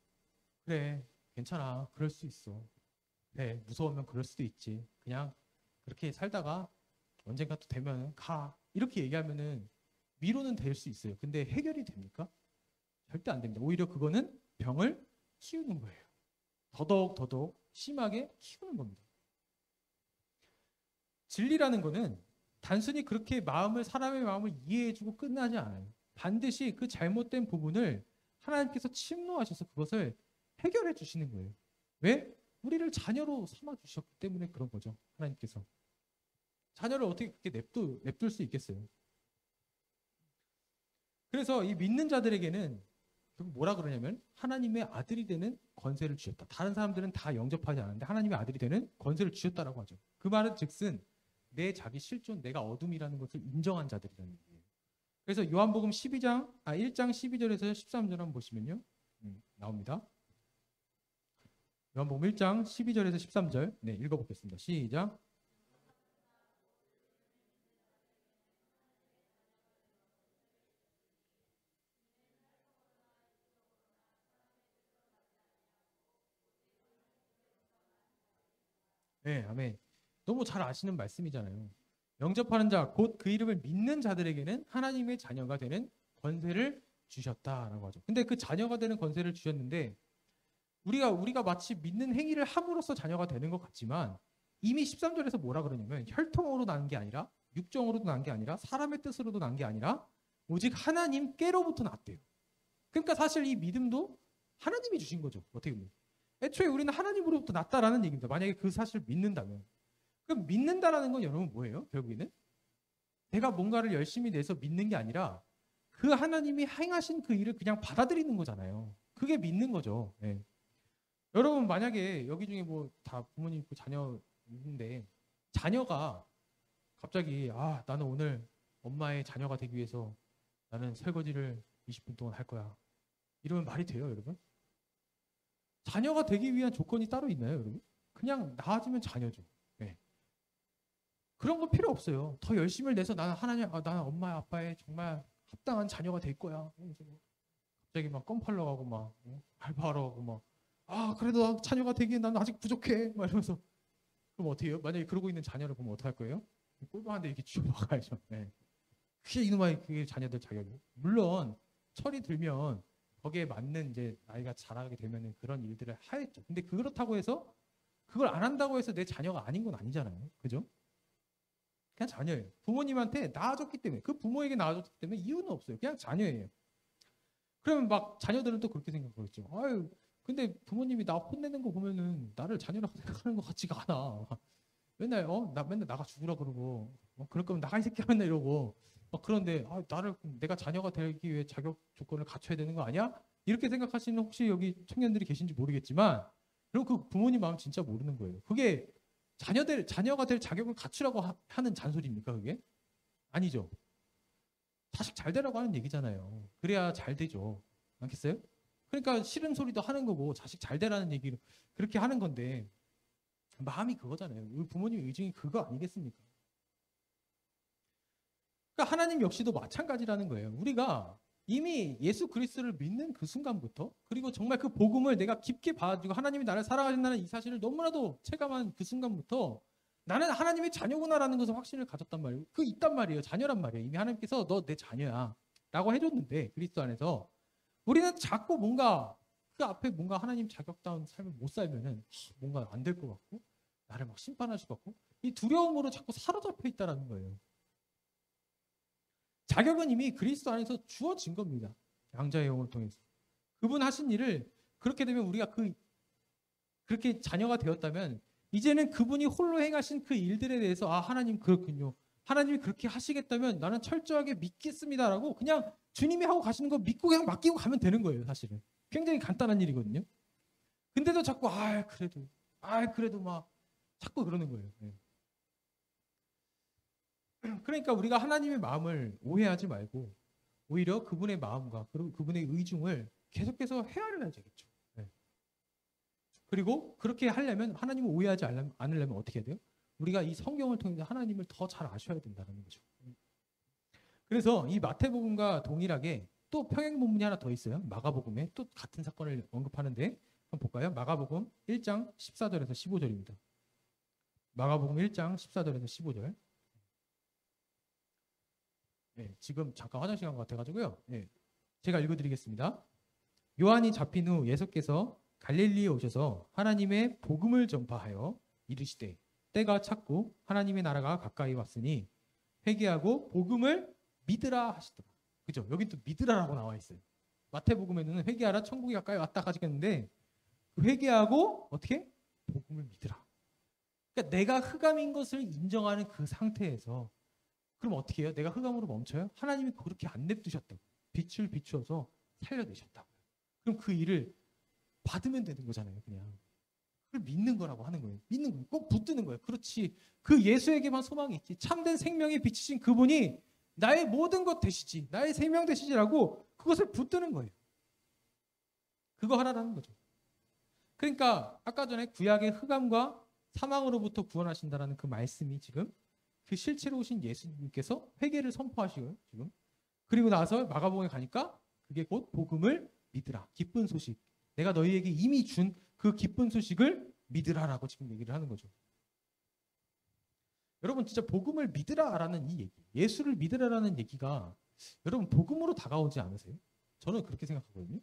그래, 괜찮아. 그럴 수 있어. 그래, 무서우면 그럴 수도 있지. 그냥 그렇게 살다가 언젠가 또 되면 가. 이렇게 얘기하면은 위로는 될 수 있어요. 근데 해결이 됩니까? 절대 안 됩니다. 오히려 그거는 병을 키우는 거예요. 더더욱 심하게 키우는 겁니다. 진리라는 거는 단순히 그렇게 사람의 마음을 이해해주고 끝나지 않아요. 반드시 그 잘못된 부분을 하나님께서 침노하셔서 그것을 해결해 주시는 거예요. 왜? 우리를 자녀로 삼아 주셨기 때문에 그런 거죠. 하나님께서. 자녀를 어떻게 그렇게 냅둘 수 있겠어요? 그래서 이 믿는 자들에게는 결국 뭐라 그러냐면 하나님의 아들이 되는 권세를 주셨다. 다른 사람들은 다 영접하지 않았는데 하나님의 아들이 되는 권세를 주셨다라고 하죠. 그 말은 즉슨 내 자기 실존, 내가 어둠이라는 것을 인정한 자들이라는 얘기예요. 그래서 요한복음 1장 12절에서 13절 한번 보시면요. 나옵니다. 요한복음 1장 12절에서 13절 읽어보겠습니다. 시작. 네, 아멘. 너무 잘 아시는 말씀이잖아요. 영접하는 자, 곧 그 이름을 믿는 자들에게는 하나님의 자녀가 되는 권세를 주셨다라고 하죠. 근데 그 자녀가 되는 권세를 주셨는데 우리가 마치 믿는 행위를 함으로써 자녀가 되는 것 같지만 이미 13절에서 뭐라 그러냐면 혈통으로 난 게 아니라 육정으로도 난 게 아니라 사람의 뜻으로도 난 게 아니라 오직 하나님께로부터 났대요. 그러니까 사실 이 믿음도 하나님이 주신 거죠. 어떻게 보면. 애초에 우리는 하나님으로부터 났다라는 얘기입니다. 만약에 그 사실을 믿는다면. 그럼 믿는다라는 건 여러분 뭐예요? 결국에는 내가 뭔가를 열심히 내서 믿는 게 아니라 그 하나님이 행하신 그 일을 그냥 받아들이는 거잖아요. 그게 믿는 거죠. 네. 여러분 만약에 여기 중에 뭐 다 부모님 있고 자녀 있는데 자녀가 갑자기 나는 오늘 엄마의 자녀가 되기 위해서 나는 설거지를 20분 동안 할 거야. 이러면 말이 돼요, 여러분? 자녀가 되기 위한 조건이 따로 있나요, 여러분? 그냥 낳아주면 자녀죠. 네. 그런 거 필요 없어요. 더 열심을 내서 나는 나는 엄마 아빠의 정말 합당한 자녀가 될 거야. 갑자기 막 껌 팔러 가고 막 알바하러 가고 막 그래도 자녀가 되기엔 난 아직 부족해. 막 이러면서 그럼 어떻게 해요? 만약에 그러고 있는 자녀를 보면 어떡할 거예요? 꼴방한테 이렇게 쥐어박아야죠. 네. 그게 이놈의 그게 자녀들 자격이에요. 물론 철이 들면 거기에 맞는 이제 나이가 자라게 되면은 그런 일들을 하겠죠. 근데 그렇다고 해서 그걸 안 한다고 해서 내 자녀가 아닌 건 아니잖아요. 그죠? 그냥 자녀예요. 부모님한테 낳아줬기 때문에 그 부모에게 낳아줬기 때문에 이유는 없어요. 그냥 자녀예요. 그러면 막 자녀들은 또 그렇게 생각하겠죠. 아유, 근데 부모님이 나 혼내는 거 보면은 나를 자녀라고 생각하는 것 같지가 않아. 맨날 맨날 나가 죽으라 그러고 그럴 거면 나가 이 새끼야 맨날 이러고 그런데 내가 자녀가 되기 위해 자격 조건을 갖춰야 되는 거 아니야? 이렇게 생각하시는 혹시 여기 청년들이 계신지 모르겠지만 그리고 그 부모님 마음 진짜 모르는 거예요. 그게 자녀가 될 자격을 갖추라고 하는 잔소리입니까 그게? 아니죠. 자식 잘 되라고 하는 얘기잖아요. 그래야 잘 되죠. 않겠어요? 그러니까 싫은 소리도 하는 거고 자식 잘 되라는 얘기를 그렇게 하는 건데 마음이 그거잖아요. 우리 부모님 의중이 그거 아니겠습니까? 그러니까 하나님 역시도 마찬가지라는 거예요. 우리가 이미 예수 그리스도를 믿는 그 순간부터 그리고 정말 그 복음을 내가 깊게 받아들이고 하나님이 나를 사랑하신다는 이 사실을 너무나도 체감한 그 순간부터 나는 하나님의 자녀구나라는 것을 확신을 가졌단 말이에요. 있단 말이에요. 자녀란 말이에요. 이미 하나님께서 너 내 자녀야. 라고 해줬는데 그리스도 안에서 우리는 자꾸 뭔가 그 앞에 뭔가 하나님 자격다운 삶을 못 살면은 뭔가 안 될 것 같고 나를 막 심판하실 것 같고 이 두려움으로 자꾸 사로잡혀 있다라는 거예요. 자격은 이미 그리스도 안에서 주어진 겁니다. 양자의 영을 통해서. 그분 하신 일을 그렇게 되면 우리가 그렇게 자녀가 되었다면 이제는 그분이 홀로 행하신 그 일들에 대해서 하나님 그렇군요. 하나님이 그렇게 하시겠다면 나는 철저하게 믿겠습니다라고 그냥 주님이 하고 가시는 거 믿고 그냥 맡기고 가면 되는 거예요. 사실은. 굉장히 간단한 일이거든요. 근데도 자꾸 그래도 막 자꾸 그러는 거예요. 네. 그러니까 우리가 하나님의 마음을 오해하지 말고 오히려 그분의 마음과 그리고 그분의 의중을 계속해서 헤아려야 되겠죠. 네. 그리고 그렇게 하려면 하나님을 오해하지 않으려면 어떻게 해야 돼요? 우리가 이 성경을 통해서 하나님을 더 잘 아셔야 된다는 거죠. 그래서 이 마태복음과 동일하게 또 평행 본문이 하나 더 있어요. 마가복음에 또 같은 사건을 언급하는데 한번 볼까요? 마가복음 1장 14절에서 15절입니다. 마가복음 1장 14절에서 15절. 네, 지금 잠깐 화장실 간 것 같아가지고요. 네, 제가 읽어드리겠습니다. 요한이 잡힌 후 예수께서 갈릴리에 오셔서 하나님의 복음을 전파하여 이르시되 때가 찼고 하나님의 나라가 가까이 왔으니 회개하고 복음을 믿으라 하시더라. 그죠? 여기 또 믿으라라고 나와 있어요. 마태복음에는 회개하라 천국이 가까이 왔다까지 했는데 회개하고 어떻게? 복음을 믿으라. 그러니까 내가 흑암인 것을 인정하는 그 상태에서 그럼 어떻게 해요? 내가 흑암으로 멈춰요? 하나님이 그렇게 안 냅두셨다고. 빛을 비추어서 살려내셨다고요. 그럼 그 일을 받으면 되는 거잖아요. 그냥. 그걸 믿는 거라고 하는 거예요. 믿는 거예요. 꼭 붙드는 거예요. 그렇지. 그 예수에게만 소망이 있지. 참된 생명이 비치신 그분이 나의 모든 것 되시지. 나의 생명 되시지라고 그것을 붙드는 거예요. 그거 하라는 거죠. 그러니까 아까 전에 구약의 흑암과 사망으로부터 구원하신다라는 그 말씀이 지금 그 실체로 오신 예수님께서 회개를 선포하시고요. 지금. 그리고 나서 마가복음에 가니까 그게 곧 복음을 믿으라. 기쁜 소식. 내가 너희에게 이미 준 그 기쁜 소식을 믿으라라고 지금 얘기를 하는 거죠. 여러분 진짜 복음을 믿으라라는 이 얘기, 예수를 믿으라라는 얘기가 여러분 복음으로 다가오지 않으세요? 저는 그렇게 생각하거든요.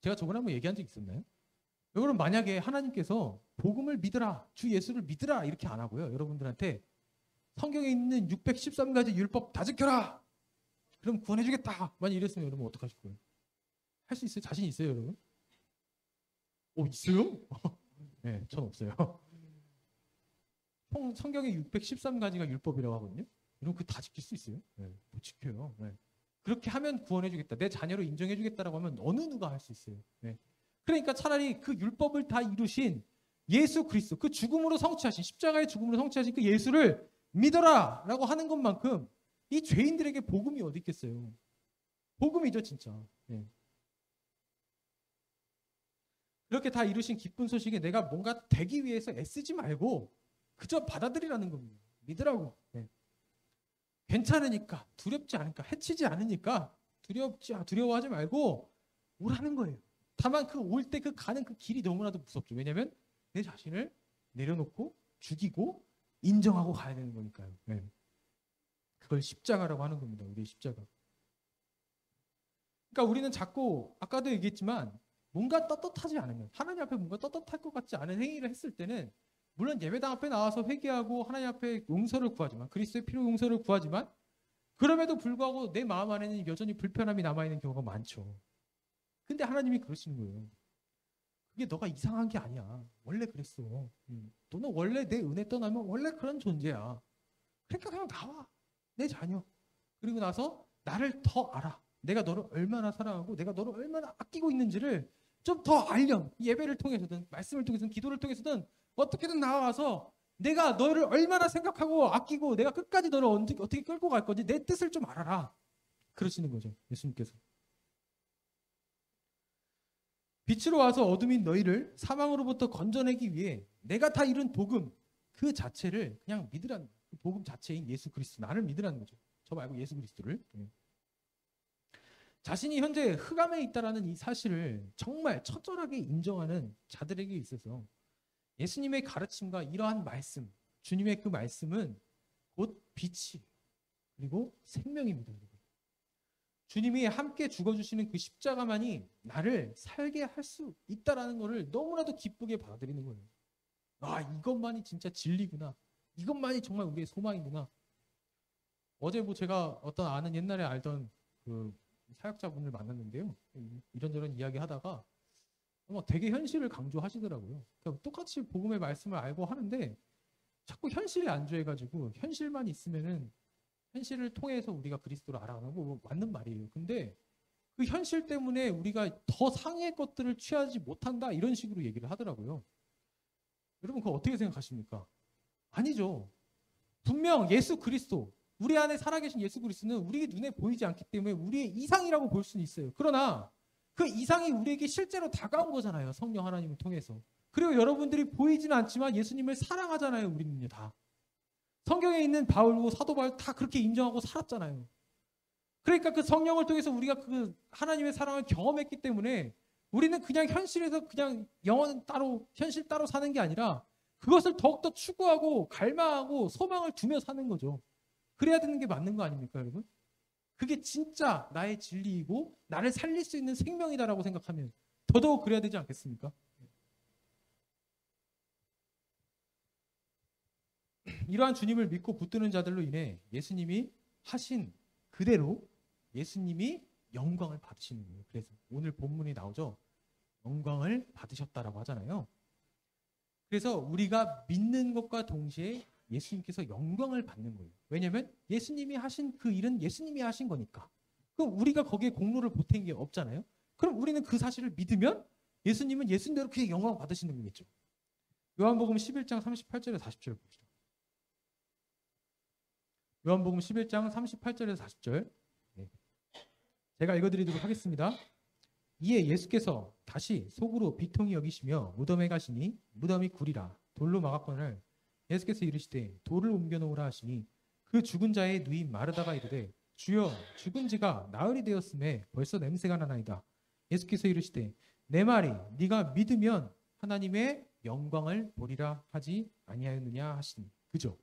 제가 저번에 한번 얘기한 적 있었나요? 여러분 만약에 하나님께서 복음을 믿으라, 주 예수를 믿으라 이렇게 안 하고요. 여러분들한테 성경에 있는 613가지 율법 다 지켜라. 그럼 구원해주겠다. 만약 이랬으면 여러분 어떡하실 거예요? 할 수 있어요? 자신 있어요, 여러분? 있어요? 네, 전 없어요. 성경에 613가지가 율법이라고 하거든요. 여러분 그거 다 지킬 수 있어요? 네, 못 지켜요. 네. 그렇게 하면 구원해주겠다. 내 자녀로 인정해주겠다라고 하면 어느 누가 할 수 있어요? 네. 그러니까 차라리 그 율법을 다 이루신 예수 그리스도, 그 죽음으로 성취하신 십자가의 죽음으로 성취하신 그 예수를 믿어라라고 하는 것만큼 이 죄인들에게 복음이 어디 있겠어요? 복음이죠, 진짜. 네. 이렇게 다 이루신 기쁜 소식에 내가 뭔가 되기 위해서 애쓰지 말고 그저 받아들이라는 겁니다. 믿으라고. 네. 괜찮으니까, 두렵지 않으니까, 해치지 않으니까 두려워하지 말고 오라는 거예요. 다만 그 올 때 그 가는 그 길이 너무나도 무섭죠. 왜냐하면 내 자신을 내려놓고 죽이고 인정하고 가야 되는 거니까요. 네. 그걸 십자가라고 하는 겁니다. 우리의 십자가. 그러니까 우리는 자꾸 아까도 얘기했지만 뭔가 떳떳하지 않으면 하나님 앞에 뭔가 떳떳할 것 같지 않은 행위를 했을 때는 물론 예배당 앞에 나와서 회개하고 하나님 앞에 용서를 구하지만 그리스도의 피로 용서를 구하지만 그럼에도 불구하고 내 마음 안에는 여전히 불편함이 남아있는 경우가 많죠. 근데 하나님이 그러시는 거예요. 그게 너가 이상한 게 아니야. 원래 그랬어. 너는 원래 내 은혜 떠나면 원래 그런 존재야. 그러니까 그냥 나와. 내 자녀. 그리고 나서 나를 더 알아. 내가 너를 얼마나 사랑하고 내가 너를 얼마나 아끼고 있는지를 좀 더 알렴. 예배를 통해서든 말씀을 통해서든 기도를 통해서든 어떻게든 나와서 내가 너를 얼마나 생각하고 아끼고 내가 끝까지 너를 어떻게 끌고 갈 건지 내 뜻을 좀 알아라. 그러시는 거죠. 예수님께서. 빛으로 와서 어둠인 너희를 사망으로부터 건져내기 위해 내가 다 이룬 복음 그 자체를 그냥 믿으라는 거예요. 그 복음 자체인 예수 그리스도 나를 믿으라는 거죠. 저 말고 예수 그리스도를. 자신이 현재 흑암에 있다라는 이 사실을 정말 처절하게 인정하는 자들에게 있어서 예수님의 가르침과 이러한 말씀, 주님의 그 말씀은 곧 빛이 그리고 생명입니다. 주님이 함께 죽어주시는 그 십자가만이 나를 살게 할 수 있다라는 것을 너무나도 기쁘게 받아들이는 거예요. 아, 이것만이 진짜 진리구나. 이것만이 정말 우리의 소망이구나. 어제 뭐 제가 어떤 아는 옛날에 알던 그 사역자분을 만났는데요. 이런저런 이야기 하다가 되게 현실을 강조하시더라고요. 그러니까 똑같이 복음의 말씀을 알고 하는데 자꾸 현실에 안주해가지고 현실만 있으면은 현실을 통해서 우리가 그리스도를 알아가는 거 맞는 말이에요. 근데 그 현실 때문에 우리가 더 상의 것들을 취하지 못한다 이런 식으로 얘기를 하더라고요. 여러분 그거 어떻게 생각하십니까? 아니죠. 분명 예수 그리스도 우리 안에 살아계신 예수 그리스도는 우리 눈에 보이지 않기 때문에 우리의 이상이라고 볼 수는 있어요. 그러나 그 이상이 우리에게 실제로 다가온 거잖아요. 성령 하나님을 통해서. 그리고 여러분들이 보이지는 않지만 예수님을 사랑하잖아요. 우리는요 다. 성경에 있는 바울고 사도 바울 다 그렇게 인정하고 살았잖아요. 그러니까 그 성령을 통해서 우리가 그 하나님의 사랑을 경험했기 때문에 우리는 그냥 현실에서 그냥 영혼 따로 현실 따로 사는 게 아니라 그것을 더욱더 추구하고 갈망하고 소망을 두며 사는 거죠. 그래야 되는 게 맞는 거 아닙니까, 여러분? 그게 진짜 나의 진리이고 나를 살릴 수 있는 생명이다라고 생각하면 더더욱 그래야 되지 않겠습니까? 이러한 주님을 믿고 붙드는 자들로 인해 예수님이 하신 그대로 예수님이 영광을 받으시는 거예요. 그래서 오늘 본문이 나오죠. 영광을 받으셨다라고 하잖아요. 그래서 우리가 믿는 것과 동시에 예수님께서 영광을 받는 거예요. 왜냐하면 예수님이 하신 그 일은 예수님이 하신 거니까. 그럼 우리가 거기에 공로를 보탠 게 없잖아요. 그럼 우리는 그 사실을 믿으면 예수님은 예수님대로 그의 영광을 받으시는 거겠죠. 요한복음 11장 38절에서 40절 보시죠. 요한복음 11장 38절에서 40절. 제가 읽어드리도록 하겠습니다. 이에 예수께서 다시 속으로 비통히 여기시며 무덤에 가시니 무덤이 굴이라 돌로 막았거늘 예수께서 이르시되 돌을 옮겨놓으라 하시니 그 죽은 자의 누인 마르다가 이르되 주여 죽은 지가 나흘이 되었음에 벌써 냄새가 나나이다. 예수께서 이르시되 내 말이 네가 믿으면 하나님의 영광을 보리라 하지 아니하였느냐 하시니. 그죠?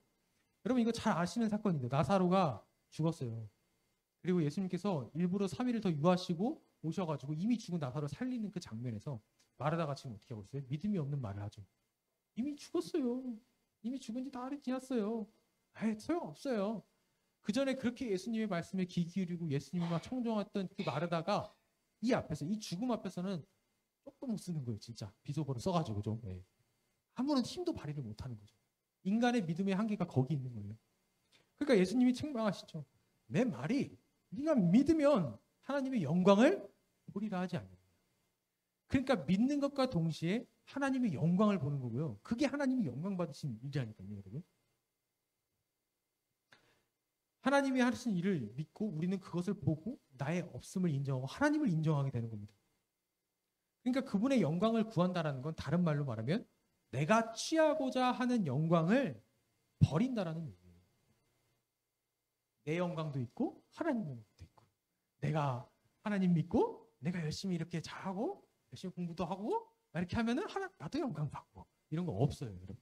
여러분 이거 잘 아시는 사건인데 나사로가 죽었어요. 그리고 예수님께서 일부러 3일을 더 유하시고 오셔가지고 이미 죽은 나사로를 살리는 그 장면에서 마르다가 지금 어떻게 하고 있어요? 믿음이 없는 말을 하죠. 이미 죽었어요. 이미 죽은 지 나흘이 지났어요. 소용없어요. 그 전에 그렇게 예수님의 말씀에 귀 기울이고 예수님과 청종했던 그 마르다가 이 앞에서 이 죽음 앞에서는 쪽도 못 쓰는 거예요. 진짜 비속어를 써가지고 좀 아무런 힘도 발휘를 못하는 거죠. 인간의 믿음의 한계가 거기 있는 거예요. 그러니까 예수님이 책망하시죠. 내 말이 네가 믿으면 하나님의 영광을 보리라 하지 않느냐. 그러니까 믿는 것과 동시에 하나님의 영광을 보는 거고요. 그게 하나님이 영광 받으신 일이라니까요, 여러분. 하나님이 하신 일을 믿고 우리는 그것을 보고 나의 없음을 인정하고 하나님을 인정하게 되는 겁니다. 그러니까 그분의 영광을 구한다라는 건 다른 말로 말하면 내가 취하고자 하는 영광을 버린다라는 얘기예요. 내 영광도 있고 하나님의 영광도 있고 내가 하나님 믿고 내가 열심히 이렇게 잘하고 열심히 공부도 하고 이렇게 하면은 나도 영광 받고 이런 거 없어요, 여러분.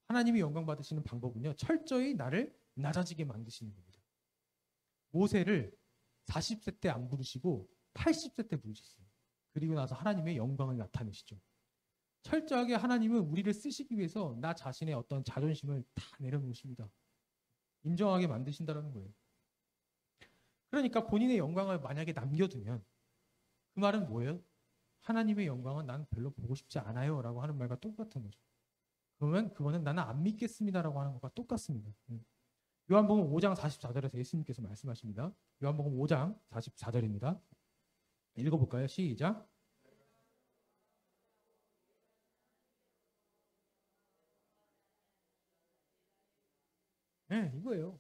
하나님이 영광 받으시는 방법은요 철저히 나를 낮아지게 만드시는 겁니다. 모세를 40세 때 안 부르시고 80세 때 부르셨어요. 그리고 나서 하나님의 영광을 나타내시죠. 철저하게 하나님은 우리를 쓰시기 위해서 나 자신의 어떤 자존심을 다 내려놓으십니다. 인정하게 만드신다는 거예요. 그러니까 본인의 영광을 만약에 남겨두면 그 말은 뭐예요? 하나님의 영광은 난 별로 보고 싶지 않아요 라고 하는 말과 똑같은 거죠. 그러면 그거는 나는 안 믿겠습니다 라고 하는 것과 똑같습니다. 요한복음 5장 44절에서 예수님께서 말씀하십니다. 요한복음 5장 44절입니다. 읽어볼까요? 시작. 네, 이거예요.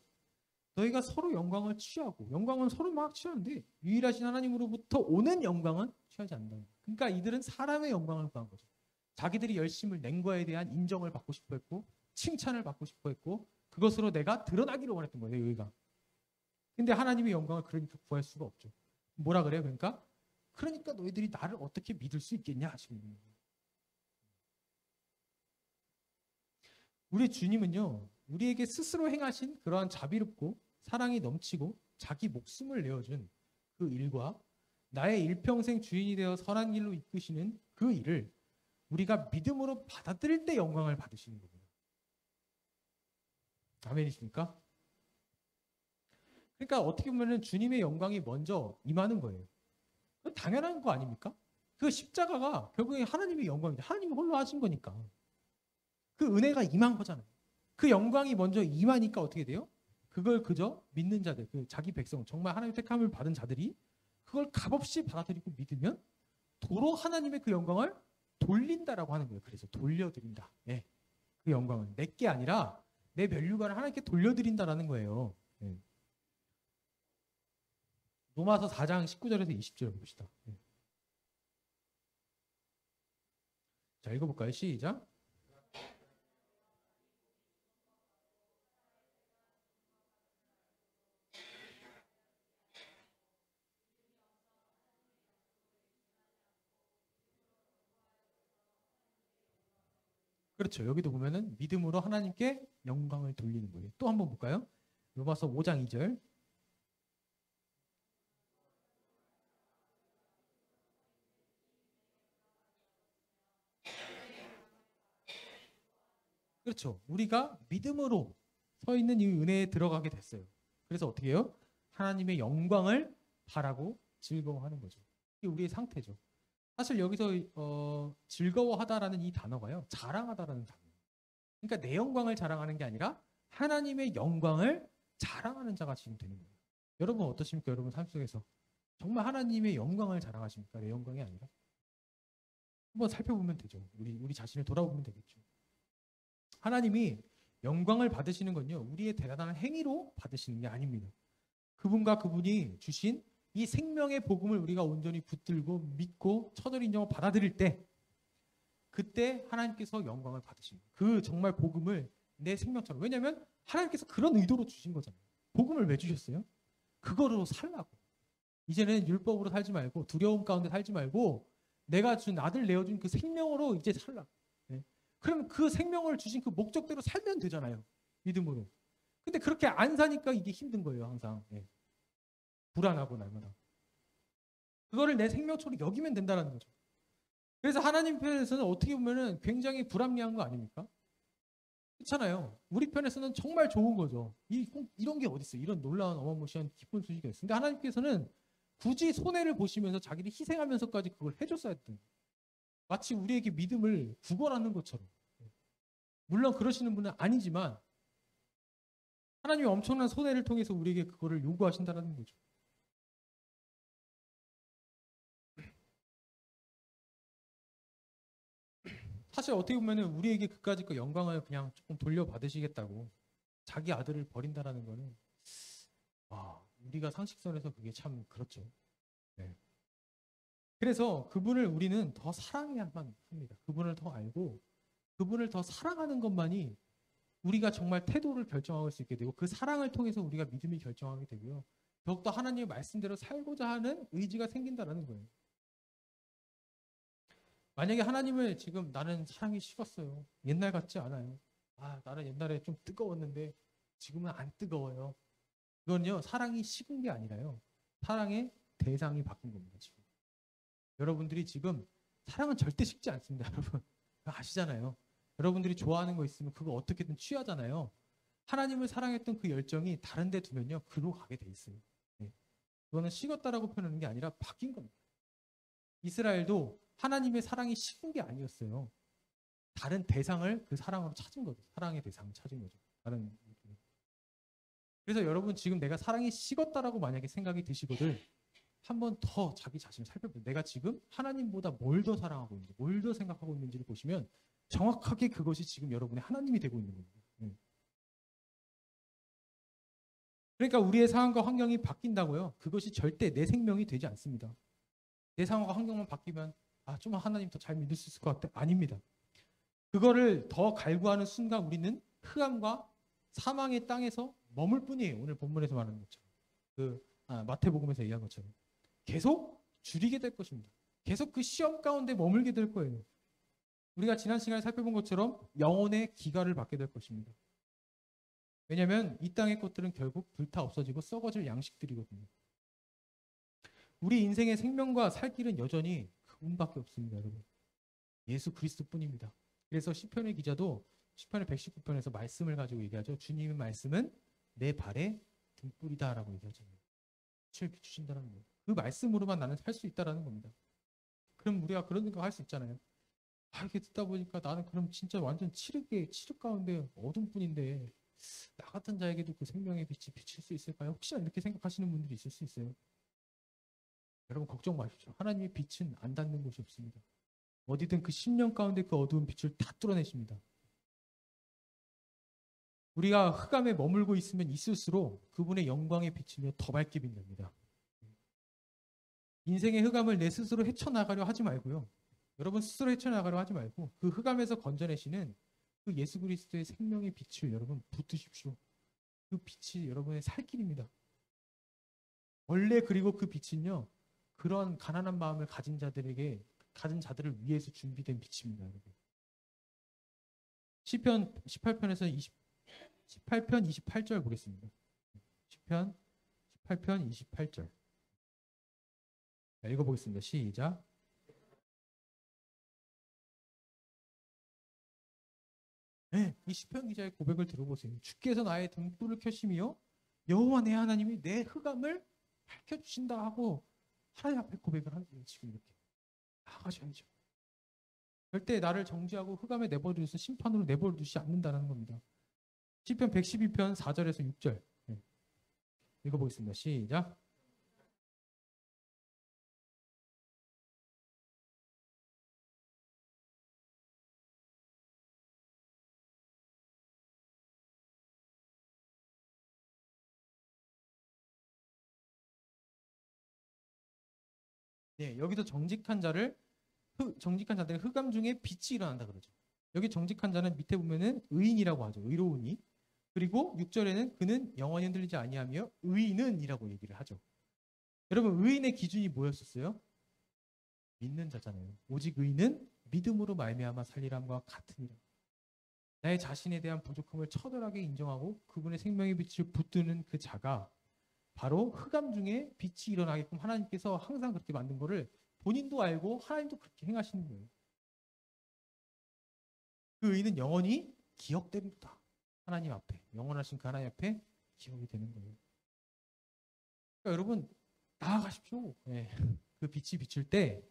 너희가 서로 영광을 취하고 영광은 서로 막 취하는데 유일하신 하나님으로부터 오는 영광은 취하지 않는다. 그러니까 이들은 사람의 영광을 구한 거죠. 자기들이 열심을 낸 거에 대한 인정을 받고 싶어 했고 칭찬을 받고 싶어 했고 그것으로 내가 드러나기를 원했던 거예요. 여기가. 근데 하나님의 영광을 그러니까 구할 수가 없죠. 뭐라 그래요? 그러니까 너희들이 나를 어떻게 믿을 수 있겠냐 하시는 거예요. 우리 주님은요. 우리에게 스스로 행하신 그러한 자비롭고 사랑이 넘치고 자기 목숨을 내어준 그 일과 나의 일평생 주인이 되어 선한 길로 이끄시는 그 일을 우리가 믿음으로 받아들일 때 영광을 받으시는 겁니다. 아멘이십니까? 그러니까 어떻게 보면 주님의 영광이 먼저 임하는 거예요. 그건 당연한 거 아닙니까? 그 십자가가 결국에 하나님의 영광이죠. 하나님이 홀로 하신 거니까. 그 은혜가 임한 거잖아요. 그 영광이 먼저 임하니까 어떻게 돼요? 그걸 그저 믿는 자들, 그 자기 백성, 정말 하나님의 택함을 받은 자들이 그걸 값없이 받아들이고 믿으면 도로 하나님의 그 영광을 돌린다라고 하는 거예요. 그래서 돌려드린다. 예. 그 영광은 내 게 아니라 내 면류관을 하나님께 돌려드린다라는 거예요. 예. 로마서 4장 19절에서 20절 봅시다. 예. 자, 읽어볼까요? 시작. 그렇죠. 여기도 보면은 믿음으로 하나님께 영광을 돌리는 거예요. 또 한번 볼까요? 로마서 5장 2절. 그렇죠. 우리가 믿음으로 서 있는 이 은혜에 들어가게 됐어요. 그래서 어떻게 해요? 하나님의 영광을 바라고 즐거워하는 거죠. 이게 우리의 상태죠. 사실 여기서 즐거워하다라는 이 단어가요. 자랑하다라는 단어예요. 그러니까 내 영광을 자랑하는 게 아니라 하나님의 영광을 자랑하는 자가 지금 되는 거예요. 여러분 어떠십니까? 여러분 삶 속에서 정말 하나님의 영광을 자랑하십니까? 내 영광이 아니라? 한번 살펴보면 되죠. 우리 자신을 돌아보면 되겠죠. 하나님이 영광을 받으시는 건요. 우리의 대단한 행위로 받으시는 게 아닙니다. 그분과 그분이 주신 이 생명의 복음을 우리가 온전히 붙들고 믿고 처절 인정을 받아들일 때 그때 하나님께서 영광을 받으십니다. 그 정말 복음을 내 생명처럼. 왜냐하면 하나님께서 그런 의도로 주신 거잖아요. 복음을 왜 주셨어요? 그거로 살라고. 이제는 율법으로 살지 말고 두려움 가운데 살지 말고 내가 준 아들 내어준 그 생명으로 이제 살라고. 네. 그러면 그 생명을 주신 그 목적대로 살면 되잖아요. 믿음으로. 근데 그렇게 안 사니까 이게 힘든 거예요. 항상. 네. 불안하고 날마다. 그거를 내 생명처럼 여기면 된다는 거죠. 그래서 하나님 편에서는 어떻게 보면은 굉장히 불합리한 거 아닙니까? 그렇잖아요. 우리 편에서는 정말 좋은 거죠. 이런 게 어디 있어요? 이런 놀라운 어마무시한 기쁜 소식이 있어요. 근데 하나님께서는 굳이 손해를 보시면서 자기를 희생하면서까지 그걸 해줬어야 했던 거예요. 마치 우리에게 믿음을 구걸하는 것처럼. 물론 그러시는 분은 아니지만 하나님이 엄청난 손해를 통해서 우리에게 그거를 요구하신다는 거죠. 사실 어떻게 보면 우리에게 그까짓 그 영광을 그냥 조금 돌려받으시겠다고 자기 아들을 버린다라는 거는 우리가 상식선에서 그게 참 그렇죠. 네. 그래서 그분을 우리는 더 사랑해야만 합니다. 그분을 더 알고 그분을 더 사랑하는 것만이 우리가 정말 태도를 결정할 수 있게 되고 그 사랑을 통해서 우리가 믿음이 결정하게 되고요. 더욱더 하나님의 말씀대로 살고자 하는 의지가 생긴다는 거예요. 만약에 하나님을 지금 나는 사랑이 식었어요. 옛날 같지 않아요. 나는 옛날에 좀 뜨거웠는데 지금은 안 뜨거워요. 이건요, 사랑이 식은 게 아니라요. 사랑의 대상이 바뀐 겁니다, 지금. 여러분들이 지금 사랑은 절대 식지 않습니다, 여러분. 아시잖아요. 여러분들이 좋아하는 거 있으면 그거 어떻게든 취하잖아요. 하나님을 사랑했던 그 열정이 다른 데 두면요, 그로 가게 돼 있어요. 네. 그거는 식었다라고 표현하는 게 아니라 바뀐 겁니다. 이스라엘도 하나님의 사랑이 식은 게 아니었어요. 다른 대상을 그 사랑으로 찾은 거죠. 사랑의 대상을 찾은 거죠. 그래서 여러분 지금 내가 사랑이 식었다라고 만약에 생각이 드시거든 한 번 더 자기 자신을 살펴보세요. 내가 지금 하나님보다 뭘 더 사랑하고 있는지, 뭘 더 생각하고 있는지를 보시면 정확하게 그것이 지금 여러분의 하나님이 되고 있는 겁니다. 그러니까 우리의 상황과 환경이 바뀐다고요. 그것이 절대 내 생명이 되지 않습니다. 내 상황과 환경만 바뀌면 좀 하나님 더 잘 믿을 수 있을 것 같아. 아닙니다. 그거를 더 갈구하는 순간 우리는 흑암과 사망의 땅에서 머물 뿐이에요. 오늘 본문에서 말하는 것처럼. 마태복음에서 얘기한 것처럼. 계속 줄이게 될 것입니다. 계속 그 시험 가운데 머물게 될 거예요. 우리가 지난 시간에 살펴본 것처럼 영혼의 기가를 받게 될 것입니다. 왜냐하면 이 땅의 것들은 결국 불타 없어지고 썩어질 양식들이거든요. 우리 인생의 생명과 살 길은 여전히 그분밖에 없습니다, 여러분. 예수 그리스도뿐입니다. 그래서 시편의 기자도 시편의 119편에서 말씀을 가지고 얘기하죠. 주님의 말씀은 내 발의 등불이다라고 얘기하잖아요. 빛을 비추신다는 거예요. 그 말씀으로만 나는 살 수 있다라는 겁니다. 그럼 우리가 그런 생각 할 수 있잖아요. 이렇게 듣다 보니까 나는 그럼 진짜 완전 칠흑 가운데 어둠뿐인데 나 같은 자에게도 그 생명의 빛이 비칠 수 있을까요? 혹시나 이렇게 생각하시는 분들이 있을 수 있어요. 여러분 걱정 마십시오. 하나님의 빛은 안 닿는 곳이 없습니다. 어디든 그 심령 가운데 그 어두운 빛을 다 뚫어내십니다. 우리가 흑암에 머물고 있으면 있을수록 그분의 영광에 비치며 더 밝게 빛납니다. 인생의 흑암을 내 스스로 헤쳐나가려 하지 말고요. 여러분 스스로 헤쳐나가려 하지 말고 그 흑암에서 건져내시는 그 예수 그리스도의 생명의 빛을 여러분 붙드십시오. 그 빛이 여러분의 살 길입니다. 원래 그리고 그 빛은요. 그런 가난한 마음을 가진 자들을 위해서 준비된 빛입니다. 여러분. 시편 18편에서 18편 28절 보겠습니다. 시편 18편 28절. 읽어보겠습니다. 시작. 네, 이 시편 기자의 고백을 들어보세요. 주께서 나의 등불을 켜시며 여호와 내 하나님이 내 흑암을 밝혀주신다 하고 하나님 앞에 고백을 하는 거예요. 지금 이렇게 나아가셔야죠. 절대 나를 정죄하고 흑암에 내버려둬서 심판으로 내버려두지 않는다는 겁니다. 시편 112편 4절에서 6절. 네. 읽어보겠습니다. 시작. 네, 여기서 정직한 자들의 흑암 중에 빛이 일어난다 그러죠. 여기 정직한 자는 밑에 보면은 의인이라고 하죠. 의로우니. 그리고 6절에는 그는 영원히 흔들리지 아니하며 의인은이라고 얘기를 하죠. 여러분 의인의 기준이 뭐였었어요? 믿는 자잖아요. 오직 의인은 믿음으로 말미암아 살리람과 같으니라. 나의 자신에 대한 부족함을 처절하게 인정하고 그분의 생명의 빛을 붙드는 그 자가 바로 흑암 중에 빛이 일어나게끔 하나님께서 항상 그렇게 만든 거를 본인도 알고 하나님도 그렇게 행하시는 거예요. 그 의인은 영원히 기억됩니다. 하나님 앞에, 영원하신 그 하나님 앞에 기억이 되는 거예요. 그러니까 여러분 나아가십시오. 네. 그 빛이 비출 때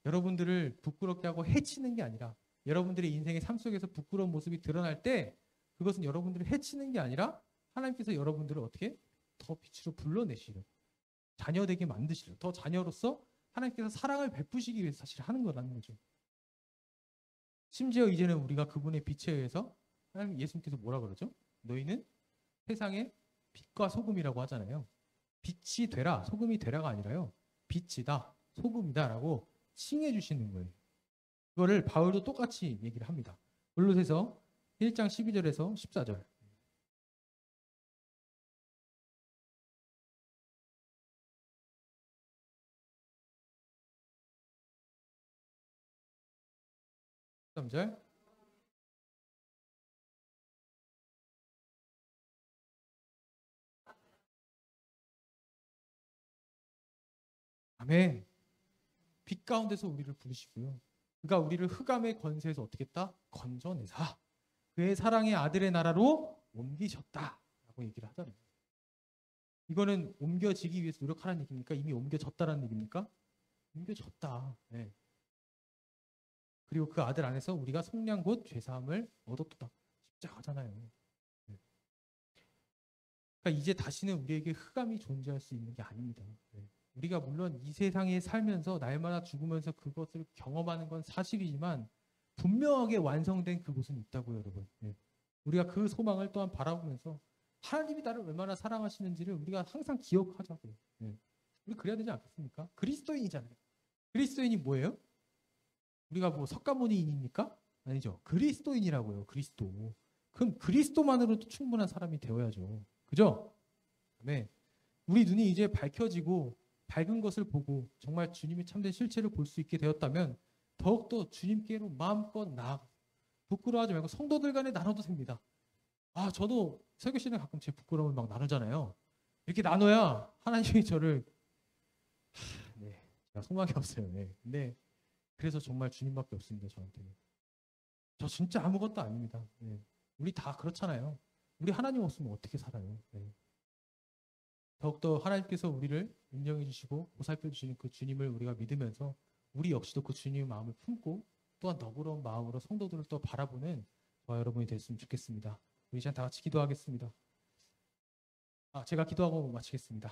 여러분들을 부끄럽게 하고 해치는 게 아니라 여러분들의 인생의 삶 속에서 부끄러운 모습이 드러날 때 그것은 여러분들을 해치는 게 아니라 하나님께서 여러분들을 어떻게 더 빛으로 불러내시려 자녀되게 만드시려 더 자녀로서 하나님께서 사랑을 베푸시기 위해서 사실 하는 거라는 거죠. 심지어 이제는 우리가 그분의 빛에 의해서 하나님 예수님께서 뭐라 그러죠? 너희는 세상의 빛과 소금이라고 하잖아요. 빛이 되라, 소금이 되라가 아니라요. 빛이다, 소금이다라고 칭해 주시는 거예요. 그거를 바울도 똑같이 얘기를 합니다. 골로새서 1장 12절에서 14절. 절 아멘. 빛 가운데서 우리를 부르시고요. 그가 우리를 흑암의 권세에서 어떻게 했다? 건져내사 그의 사랑의 아들의 나라로 옮기셨다라고 얘기를 하잖아요. 이거는 옮겨지기 위해서 노력하라는 얘기입니까? 이미 옮겨졌다라는 얘기입니까? 옮겨졌다. 네. 그리고 그 아들 안에서 우리가 속량 곧 죄사함을 얻었다. 십자가잖아요. 네. 그러니까 이제 다시는 우리에게 흑암이 존재할 수 있는 게 아닙니다. 네. 우리가 물론 이 세상에 살면서 날마다 죽으면서 그것을 경험하는 건 사실이지만 분명하게 완성된 그곳은 있다고요, 여러분. 네. 우리가 그 소망을 또한 바라보면서 하나님이 나를 얼마나 사랑하시는지를 우리가 항상 기억하자고요. 네. 우리 그래야 되지 않겠습니까? 그리스도인이잖아요. 그리스도인이 뭐예요? 우리가 뭐 석가모니인입니까? 아니죠. 그리스도인이라고요. 그리스도. 그럼 그리스도만으로도 충분한 사람이 되어야죠. 그죠? 네. 우리 눈이 이제 밝혀지고 밝은 것을 보고 정말 주님의 참된 실체를 볼 수 있게 되었다면 더욱더 주님께로 마음껏 나아가 부끄러워하지 말고 성도들 간에 나눠도 됩니다. 저도 설교 시간에 가끔 제 부끄러움을 막 나누잖아요. 이렇게 나눠야 하나님이 저를 소망이 없어요. 예. 근데 그래서 정말 주님밖에 없습니다. 저한테는. 저 진짜 아무것도 아닙니다. 예. 우리 다 그렇잖아요. 우리 하나님 없으면 어떻게 살아요? 예. 더욱더 하나님께서 우리를 인정해 주시고 보살펴 주시는 그 주님을 우리가 믿으면서 우리 역시도 그 주님의 마음을 품고 또한 너그러운 마음으로 성도들을 또 바라보는 저와 여러분이 됐으면 좋겠습니다. 우리 이제 다 같이 기도하겠습니다. 제가 기도하고 마치겠습니다.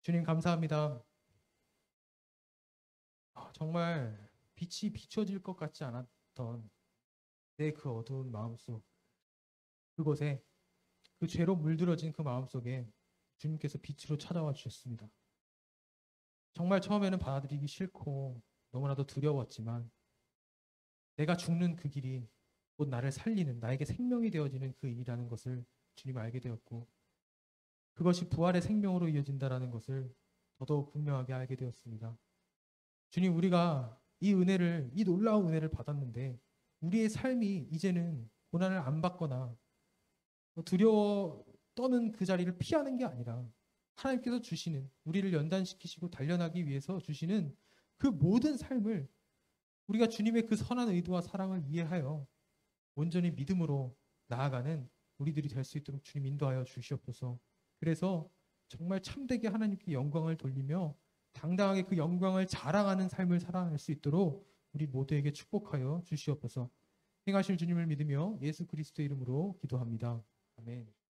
주님 감사합니다. 정말 빛이 비춰질 것 같지 않았던 내 그 어두운 마음속 그곳에 그 죄로 물들어진 그 마음속에 주님께서 빛으로 찾아와 주셨습니다. 정말 처음에는 받아들이기 싫고 너무나도 두려웠지만 내가 죽는 그 길이 곧 나를 살리는 나에게 생명이 되어지는 그 일이라는 것을 주님 알게 되었고 그것이 부활의 생명으로 이어진다라는 것을 더더욱 분명하게 알게 되었습니다. 주님 우리가 이 은혜를 이 놀라운 은혜를 받았는데 우리의 삶이 이제는 고난을 안 받거나 두려워 떠는 그 자리를 피하는 게 아니라 하나님께서 주시는 우리를 연단시키시고 단련하기 위해서 주시는 그 모든 삶을 우리가 주님의 그 선한 의도와 사랑을 이해하여 온전히 믿음으로 나아가는 우리들이 될 수 있도록 주님 인도하여 주시옵소서. 그래서 정말 참되게 하나님께 영광을 돌리며 당당하게 그 영광을 자랑하는 삶을 살아낼 수 있도록 우리 모두에게 축복하여 주시옵소서. 행하실 주님을 믿으며 예수 그리스도의 이름으로 기도합니다. 아멘.